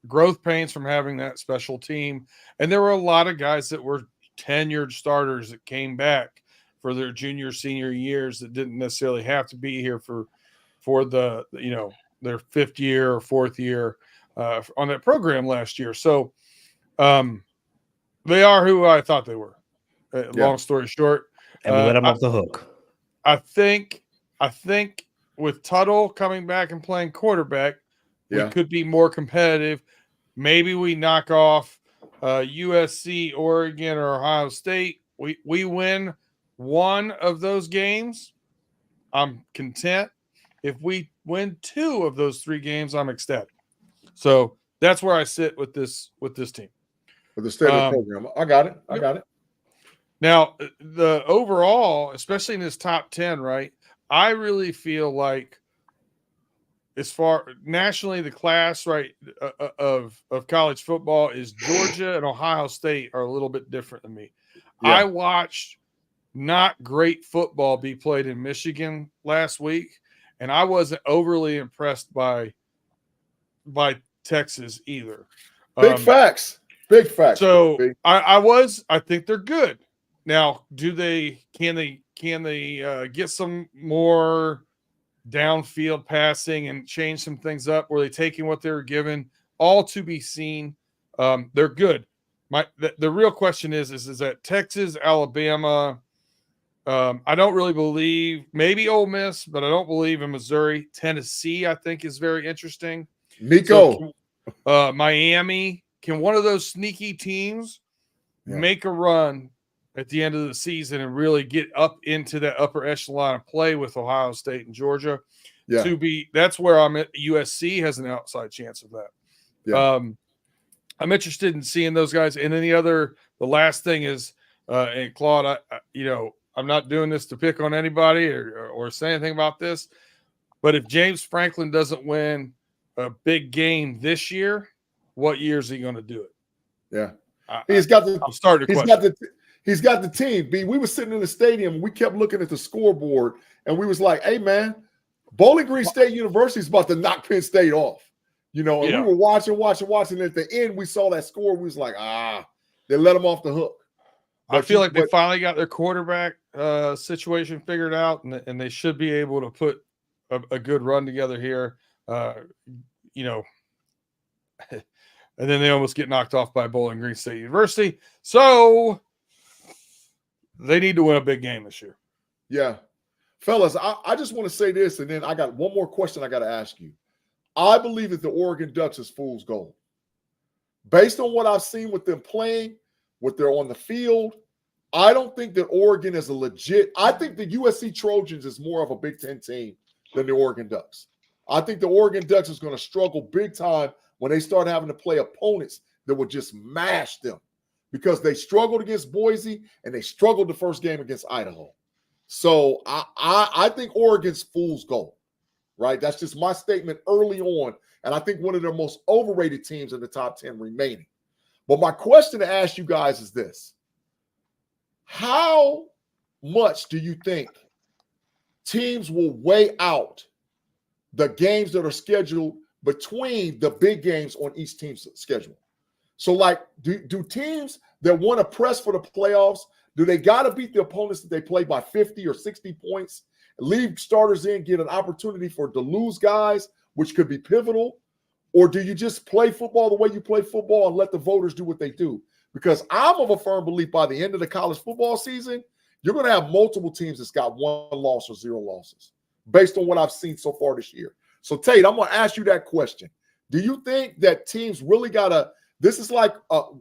growth pains from having that special team. And there were a lot of guys that were tenured starters that came back for their junior, senior years that didn't necessarily have to be here for the, their 5th year or 4th year on that program last year. So they are who I thought they were. Long story short. And we let them off the hook. I think with Tuttle coming back and playing quarterback, we could be more competitive. Maybe we knock off USC, Oregon, or Ohio State. We win one of those games, I'm content. If we win 2 of those 3 games, I'm ecstatic. So that's where I sit with this team. With the state of the program. I got it. Now, the overall, especially in this top 10, right, I really feel like as far nationally, the class of college football is Georgia and Ohio State are a little bit different than me. Yeah. I watched not great football be played in Michigan last week, and I wasn't overly impressed by Texas either. Big facts. So I think they're good. Now, can they get some more downfield passing and change some things up? Were they taking what they were given? All to be seen. They're good. The real question is that Texas, Alabama, I don't really believe, maybe Ole Miss, but I don't believe in Missouri. Tennessee, I think, is very interesting. Nico. So, Miami, can one of those sneaky teams make a run at the end of the season and really get up into that upper echelon and play with Ohio State and Georgia? Yeah. That's where I'm at. USC has an outside chance of that. Yeah. I'm interested in seeing those guys. And then the last thing is, and Claude, I'm not doing this to pick on anybody or say anything about this, but if James Franklin doesn't win a big game this year, what year is he going to do it? Yeah. He's got the team. B, we were sitting in the stadium. We kept looking at the scoreboard, and we was like, hey, man, Bowling Green State University is about to knock Penn State off. And we were watching. And at the end, we saw that score. We was like, they let them off the hook. I feel like they finally got their quarterback situation figured out, and they should be able to put a good run together here. And then they almost get knocked off by Bowling Green State University. So they need to win a big game this year. Yeah. Fellas, I just want to say this, and then I got one more question I got to ask you. I believe that the Oregon Ducks is fool's gold. Based on what I've seen with them playing, what they're on the field, I don't think that Oregon is a legit – I think the USC Trojans is more of a Big Ten team than the Oregon Ducks. I think the Oregon Ducks is going to struggle big time when they start having to play opponents that would just mash them, because they struggled against Boise and they struggled the first game against Idaho. So I think Oregon's fool's gold, right? That's just my statement early on, and I think one of their most overrated teams in the top 10 remaining. But my question to ask you guys is this. How much do you think teams will weigh out the games that are scheduled between the big games on each team's schedule? So, like, do teams that want to press for the playoffs, do they got to beat the opponents that they play by 50 or 60 points, leave starters in, get an opportunity to lose guys, which could be pivotal? Or do you just play football the way you play football and let the voters do what they do? Because I'm of a firm belief by the end of the college football season, you're going to have multiple teams that's got 1 loss or 0 losses based on what I've seen so far this year. So, Tate, I'm going to ask you that question. Do you think that teams really got to – this is like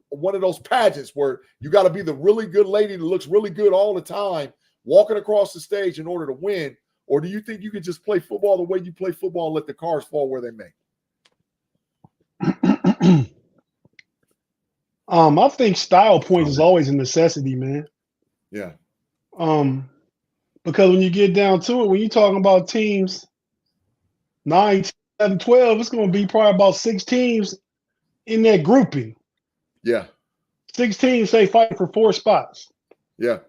one of those pageants where you got to be the really good lady that looks really good all the time walking across the stage in order to win? Or do you think you can just play football the way you play football and let the cards fall where they may? I think style points is always a necessity, man. Yeah. Because when you get down to it, when you're talking about teams 9, 10, 12, it's going to be probably about 6 teams in that grouping. Yeah. 6 teams, say, fighting for 4 spots. Yeah.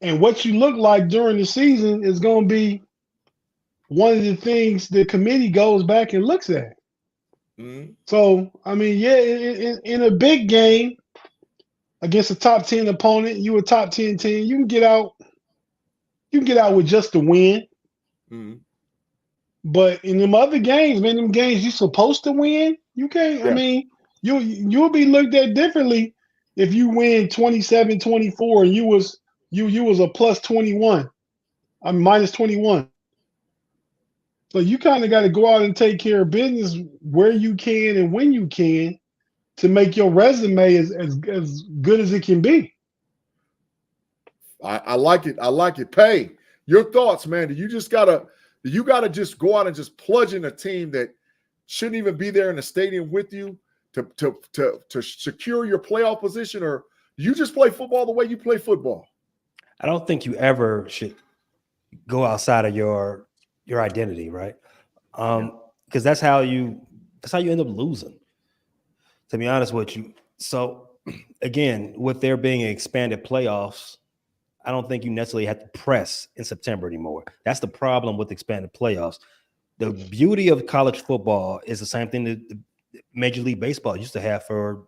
And what you look like during the season is going to be one of the things the committee goes back and looks at. Mm-hmm. So, I mean, yeah, in a big game against a top 10 opponent, you a top 10 team, you can get out with just the win. Mm-hmm. But in them other games, man, them games you're supposed to win, you can't. Yeah. I mean, you'll be looked at differently if you win 27-24 and you was a plus 21. I'm minus 21. So you kind of got to go out and take care of business where you can and when you can to make your resume as good as it can be. I like it. I like it. Pay, your thoughts, man. Do you gotta just go out and just plunge in a team that shouldn't even be there in the stadium with you to secure your playoff position, or do you just play football the way you play football? I don't think you ever should go outside of your identity, right? because that's how you end up losing. To be honest with you. So again, with there being expanded playoffs, I don't think you necessarily have to press in September anymore. That's the problem with expanded playoffs. The beauty of college football is the same thing that Major League Baseball used to have for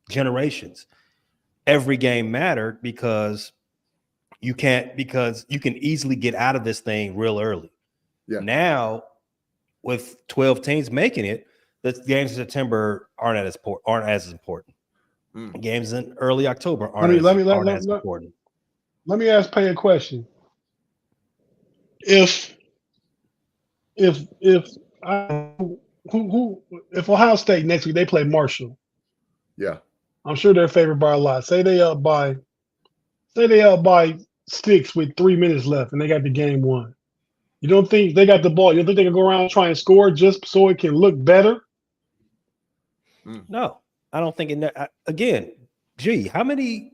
generations. Every game mattered because you can easily get out of this thing real early. Yeah. Now, with 12 teams making it, the games in September aren't as important. Games in early October aren't as important. Let me ask Pay a question. If Ohio State next week they play Marshall, yeah, I'm sure they're favored by a lot. Say they up by 6 with 3 minutes left and they got the game won. You don't think they got the ball? You don't think they can go around and try and score just so it can look better? No, I don't think it. Again, how many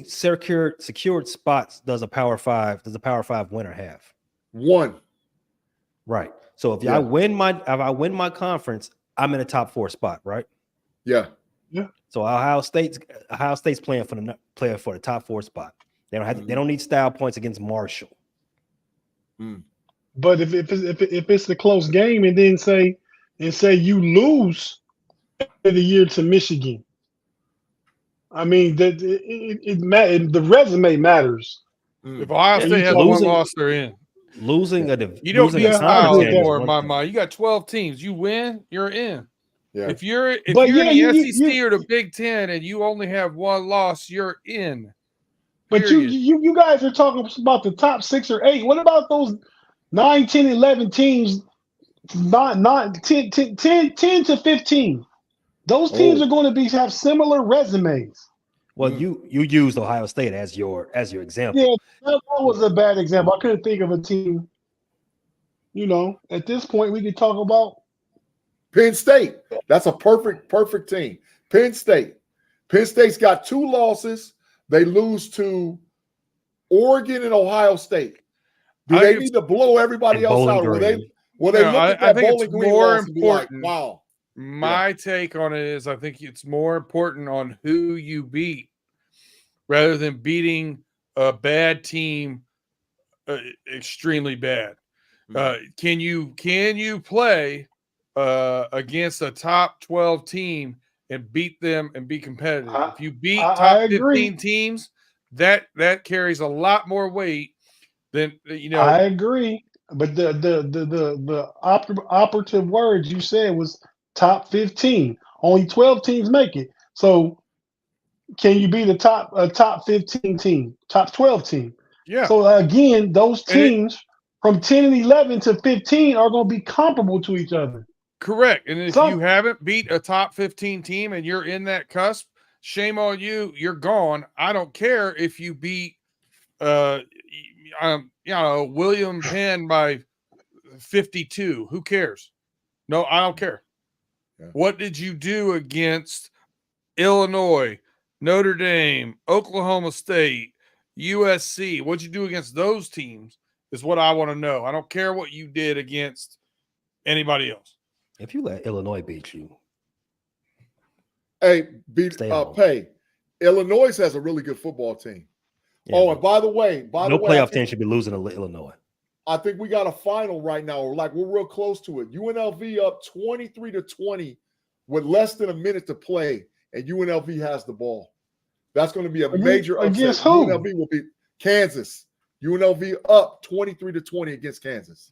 secured spots does a Power Five winner have? 1. Right. So if I win my conference, I'm in a top 4 spot, right? Yeah. Yeah. So Ohio State's playing for the top 4 spot. They don't need style points against Marshall. But if it's a close game and then say you lose the year to Michigan, I mean the resume matters. If Ohio State has one loss, they're in. You don't need style anymore in my mind. You got 12 teams. You win, you're in. Yeah. If you're in the SEC or the Big Ten and you only have one loss, you're in. But you guys are talking about the top 6 or 8. What about those 9, 10, 11 teams? Not 10 to 15. Those teams are going to have similar resumes. Well, you used Ohio State as your example. Yeah, that was a bad example. I couldn't think of a team. At this point, we could talk about Penn State. That's a perfect team. Penn State. Penn State's got 2 losses. They lose to Oregon and Ohio State. Do they need to blow everybody else out? Will they look at that Bowling Green loss and be like, wow. My take on it is I think it's more important on who you beat rather than beating a bad team extremely bad. Can you play against a top 12 team and beat them and be competitive? If you beat top 15 teams, that carries a lot more weight than I agree, but the operative words you said was top 15. Only 12 teams make it. So can you be the top 15 team, top 12 team? Yeah. So again, those teams from 10 and 11 to 15 are going to be comparable to each other. Correct. And if you haven't beat a top 15 team and you're in that cusp, shame on you. You're gone. I don't care if you beat, William Penn by 52. Who cares? No, I don't care. Yeah. What did you do against Illinois, Notre Dame, Oklahoma State, USC? What'd you do against those teams is what I want to know. I don't care what you did against anybody else. If you let Illinois beat you, Pay. Illinois has a really good football team. Yeah, and by the way, no playoff team should be losing to Illinois. I think we got a final right now. We're real close to it. UNLV up 23-20 with less than a minute to play, and UNLV has the ball. That's going to be a major upset. Against who? UNLV will be Kansas. UNLV up 23-20 against Kansas.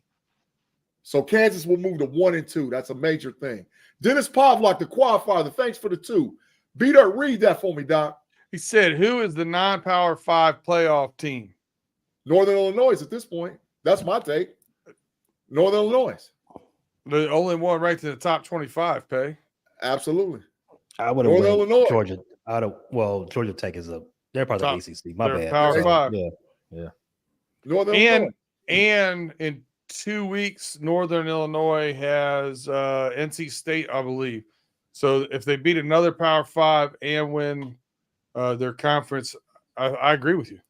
So Kansas will move to 1-2. That's a major thing. Dennis Pavlak, the qualifier, thanks for the 2. B-Dirt, read that for me, Doc. He said, who is the non-Power 5 playoff team? Northern Illinois at this point. That's my take. Northern Illinois. The only one ranked in the top 25, Pay. Absolutely. I would have went Georgia. Georgia Tech is up. They're part of the ACC. My bad. Power 5. Yeah. Northern Illinois. And in 2 weeks, Northern Illinois has NC State, I believe. So if they beat another Power 5 and win their conference, I agree with you.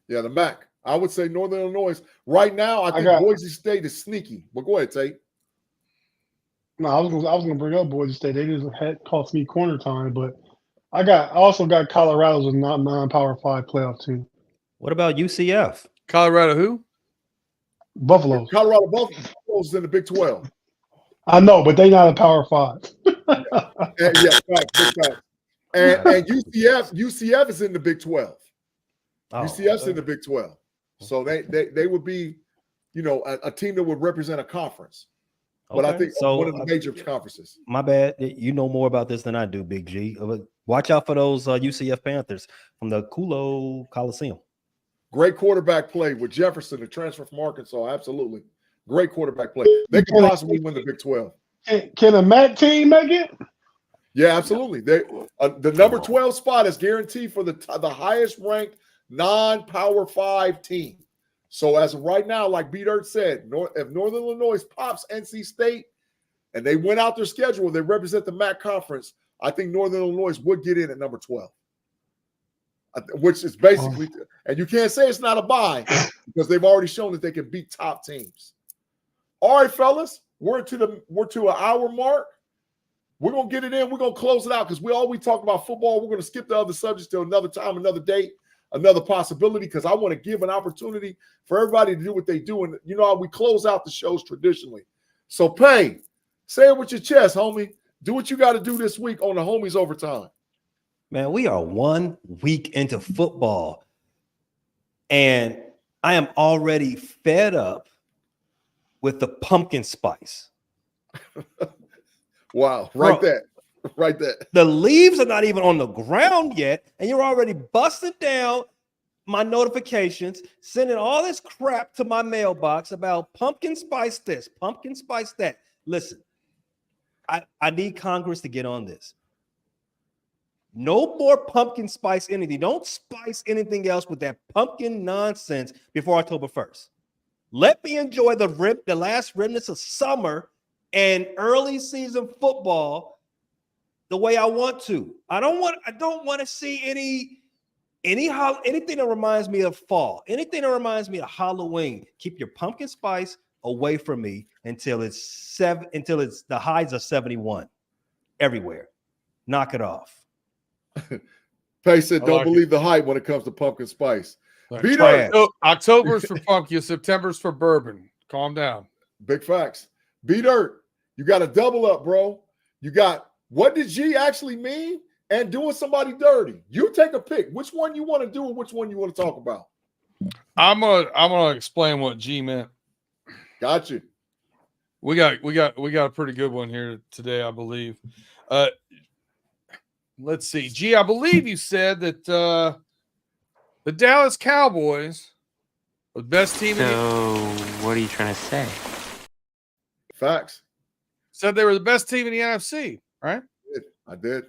Yeah, the MAC. I would say Northern Illinois. Right now, I think Boise State is sneaky. But go ahead, Tate. No, I was gonna bring up Boise State. They just had cost me corner time, but I also got Colorado's a non-Power 5 playoff team. What about UCF? Colorado who? Buffalo. Colorado Buffalo's in the Big 12. I know, but they not a Power 5. Big fact. And UCF is in the Big 12. UCF's in the Big 12. So they would be, a team that would represent a conference. But I think one of the major conferences. My bad. You know more about this than I do, Big G. Watch out for those UCF Panthers from the Kulo Coliseum. Great quarterback play with Jefferson, the transfer from Arkansas. Absolutely. Great quarterback play. They could possibly win the Big 12. Can a MAC team make it? Yeah, absolutely. The number 12 spot is guaranteed for the highest ranked non-Power 5 team. So as of right now, like B-Dirt said, if Northern Illinois pops NC State and they win out their schedule, they represent the MAC conference, I think Northern Illinois would get in at number 12, which is basically, and you can't say it's not a bye because they've already shown that they can beat top teams. All right, fellas, we're to an hour mark. We're going to get it in. We're going to close it out because we talk about football. We're going to skip the other subjects till another time, another date, another possibility, because I want to give an opportunity for everybody to do what they do. And you know how we close out the shows traditionally. So, Pay, say it with your chest, homie. Do what you got to do this week on the Homies Overtime. Man, we are 1 week into football, and I am already fed up with the pumpkin spice. Wow, right there. The leaves are not even on the ground yet, and you're already busting down my notifications, sending all this crap to my mailbox about pumpkin spice this, pumpkin spice that. Listen, I need Congress to get on this. No more pumpkin spice anything. Don't spice anything else with that pumpkin nonsense before October 1st. Let me enjoy the last remnants of summer and early season football the way I want to. I don't want to see anything that reminds me of fall, anything that reminds me of Halloween. Keep your pumpkin spice away from me until it's the highs of 71 everywhere. Knock it off. Pay said, don't believe the hype when it comes to pumpkin spice. October's for pumpkin, September's for bourbon. Calm down. Big facts. B-Dirt, you got to double up, bro. You got, what did G actually mean? And doing somebody dirty. You take a pick. Which one you want to do and which one you want to talk about? I'm gonna explain what G meant. Gotcha. We got a pretty good one here today, I believe. Let's see. G, I believe you said that the Dallas Cowboys are the best team. So what are you trying to say? Facts. Said they were the best team in the NFC, right? I did.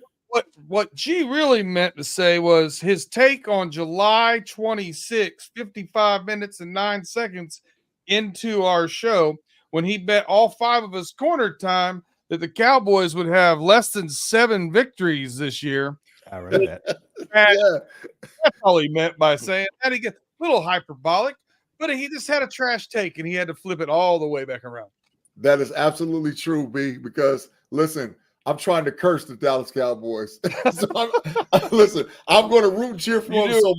What G really meant to say was his take on July 26, 55 minutes and 9 seconds into our show when he bet all 5 of us corner time that the Cowboys would have less than 7 victories this year. I read that. That's all he meant by saying that. He gets a little hyperbolic, but he just had a trash take and he had to flip it all the way back around. That is absolutely true, B, because listen, I'm trying to curse the Dallas Cowboys. So listen, I'm going to root and cheer for them. So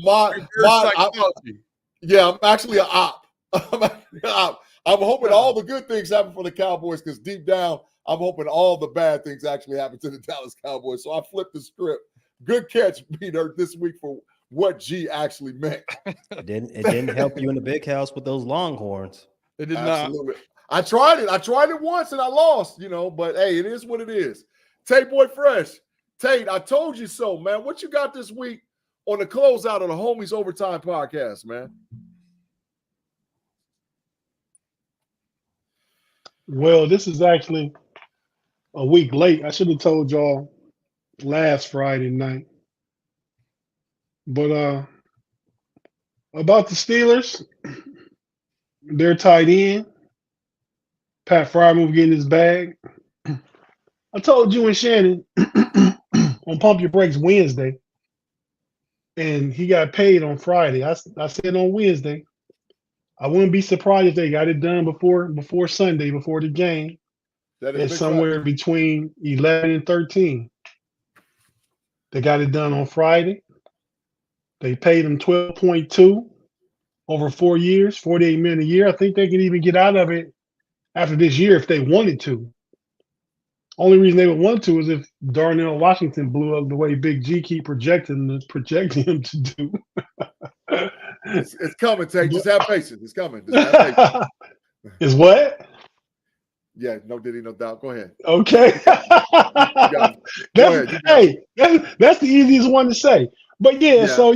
I'm actually an op. I'm hoping all the good things happen for the Cowboys because deep down, I'm hoping all the bad things actually happen to the Dallas Cowboys. So I flipped the script. Good catch, Peter, this week for what G actually meant. It didn't help you in the big house with those Longhorns. It did Absolutely. Not. I tried it once and I lost, but hey, it is what it is. Tate Boy Fresh. Tate, I told you so, man. What you got this week on the closeout of the Homies Overtime podcast, man? Well, this is actually a week late. I should have told y'all last Friday night. But about the Steelers, they're tight end. Pat Frymouth getting his bag. I told you and Shannon on Pump Your Brakes Wednesday, and he got paid on Friday. I said on Wednesday, I wouldn't be surprised if they got it done before Sunday, before the game. It's somewhere between 11 and 13. They got it done on Friday. They paid him 12.2 over 4 years, $48 million a year. I think they could even get out of it after this year if they wanted to. Only reason they would want to is if Darnell Washington blew up the way Big G keep projecting him to do. It's coming, Tate. Just have patience. It's coming. Just have patience. Is what? Yeah, no diddy, no doubt. Go ahead. Okay. That's the easiest one to say. But yeah, so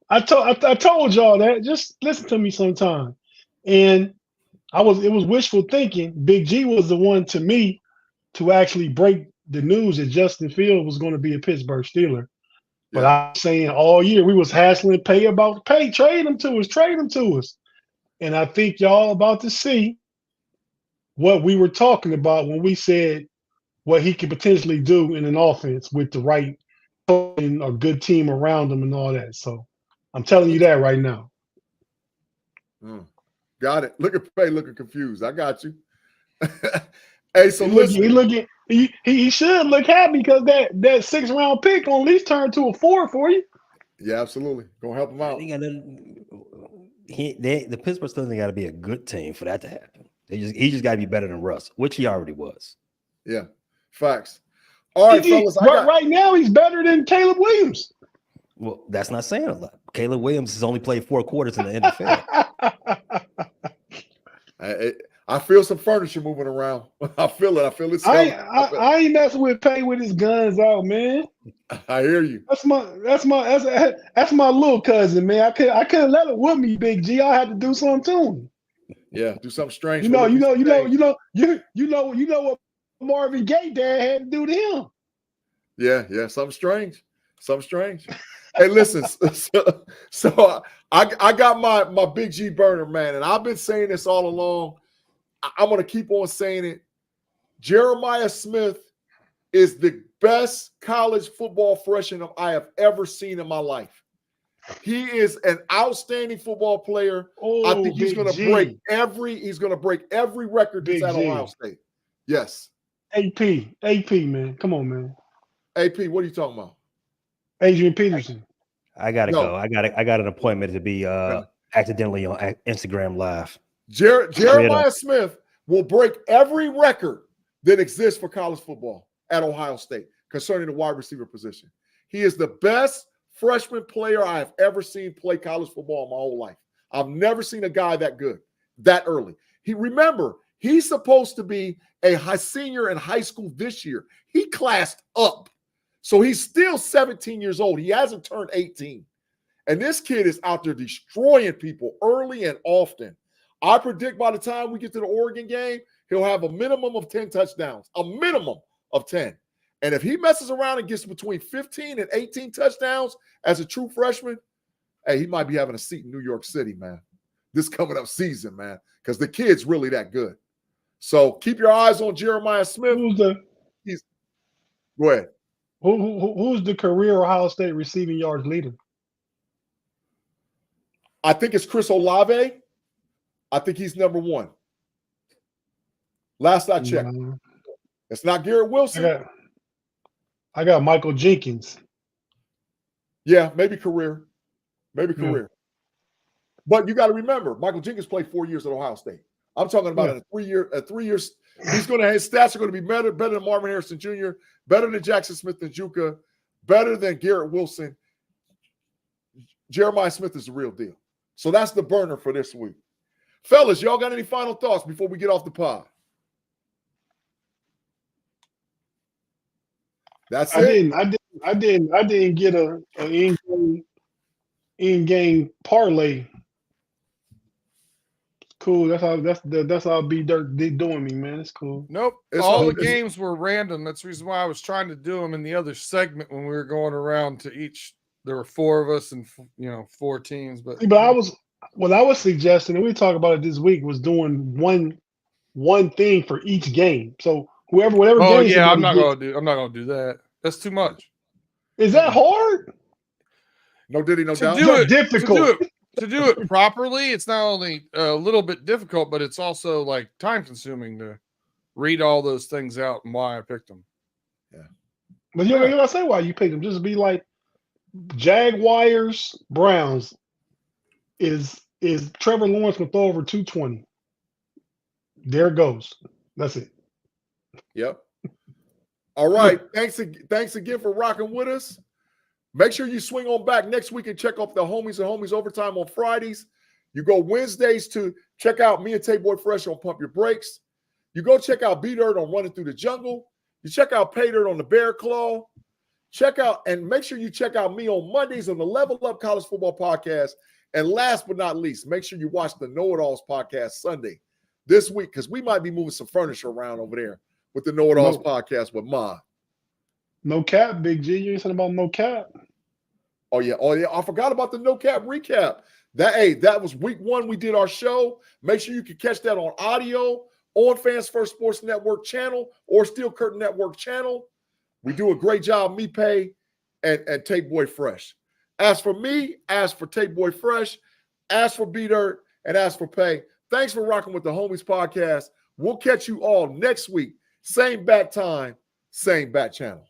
I told y'all that. Just listen to me sometime. And it was wishful thinking. Big G was the one to me to actually break the news that Justin Fields was going to be a Pittsburgh Steeler. But I'm saying all year we was hassling trade him to us. And I think y'all about to see what we were talking about when we said what he could potentially do in an offense with the right and a good team around him and all that. So I'm telling you that right now. Got it. Look at Pay looking confused. I got you. Hey, so he should look happy because that 6th round pick gonna at least turn to a 4 for you. Yeah, absolutely. Gonna help him out. The Pittsburgh Steelers got to be a good team for that to happen. He just got to be better than Russ, which he already was. Yeah, facts. All right, fellas. Right now, he's better than Caleb Williams. Well, that's not saying a lot. Caleb Williams has only played 4 quarters in the NFL. I feel some furniture moving around. I feel it. I ain't messing with Pay with his guns out, man. I hear you. That's my little cousin, man. I couldn't let him with me, Big G. I had to do something to him. Yeah, do something strange. You know what Marvin Gaye dad had to do to him. Yeah, something strange. Hey, listen, so I got my Big G burner, man, and I've been saying this all along. I'm going to keep on saying it. Jeremiah Smith is the best college football freshman I have ever seen in my life. He is an outstanding football player. I think he's going to break every record that's at Ohio State. Yes. AP, man. Come on, man. AP, what are you talking about? Adrian Peterson. I gotta go. I got an appointment to be accidentally on Instagram Live. Jeremiah Smith will break every record that exists for college football at Ohio State concerning the wide receiver position. He is the best freshman player I have ever seen play college football in my whole life. I've never seen a guy that good, that early. He's supposed to be a senior in high school this year. He classed up. So he's still 17 years old. He hasn't turned 18. And this kid is out there destroying people early and often. I predict by the time we get to the Oregon game, he'll have a minimum of 10 touchdowns, a minimum of 10. And if he messes around and gets between 15 and 18 touchdowns as a true freshman, hey, he might be having a seat in New York City, man, this coming up season, man, because the kid's really that good. So keep your eyes on Jeremiah Smith. Go ahead. Who's the career Ohio State receiving yards leader? I think it's Chris Olave. I think he's number 1. Last I checked. It's not Garrett Wilson. I got Michael Jenkins. Yeah, maybe career. But you got to remember, Michael Jenkins played 4 years at Ohio State. I'm talking about a 3 years. His stats are going to be better than Marvin Harrison Jr., better than Jackson Smith and Juka, better than Garrett Wilson. Jeremiah Smith is the real deal. So that's the burner for this week. Fellas, y'all got any final thoughts before we get off the pod? That's it. I didn't get an in-game parlay. Cool. That's how B Dirt doing me, man. It's cool. Nope. All the games were random. That's the reason why I was trying to do them in the other segment when we were going around to each. There were 4 of us and 4 teams. But I was suggesting, and we talked about it this week, was doing one thing for each game. So whatever. Oh yeah, I'm not gonna do that. That's too much. Is that hard? No diddy, no doubt. Difficult. to do it properly, it's not only a little bit difficult, but it's also like time consuming to read all those things out and why I picked them. Yeah. But you know, I say why you picked them. Just be like Jaguars, Browns. Is Trevor Lawrence gonna throw over 220? There it goes. That's it. Yep. All right. Thanks again for rocking with us. Make sure you swing on back next week and check out the Homies and Homies Overtime on Fridays. You go Wednesdays to check out me and Tate Boy Fresh on Pump Your Brakes. You go check out B-Dirt on Running Through the Jungle. You check out Pay Dirt on the Bear Claw. Check out and make sure you check out me on Mondays on the Level Up College Football Podcast. And last but not least, make sure you watch the Know It Alls Podcast Sunday this week because we might be moving some furniture around over there with the Know It Alls Podcast with Ma. No cap, Big G. You ain't saying about no cap. Oh yeah. I forgot about the no cap recap. That was week 1. We did our show. Make sure you can catch that on audio on Fans First Sports Network channel or Steel Curtain Network channel. We do a great job, me, Pay, and Tate Boy Fresh. As for me, as for Tate Boy Fresh, as for B-Dirt, and as for Pay, thanks for rocking with the Homies Podcast. We'll catch you all next week. Same bat time, same bat channel.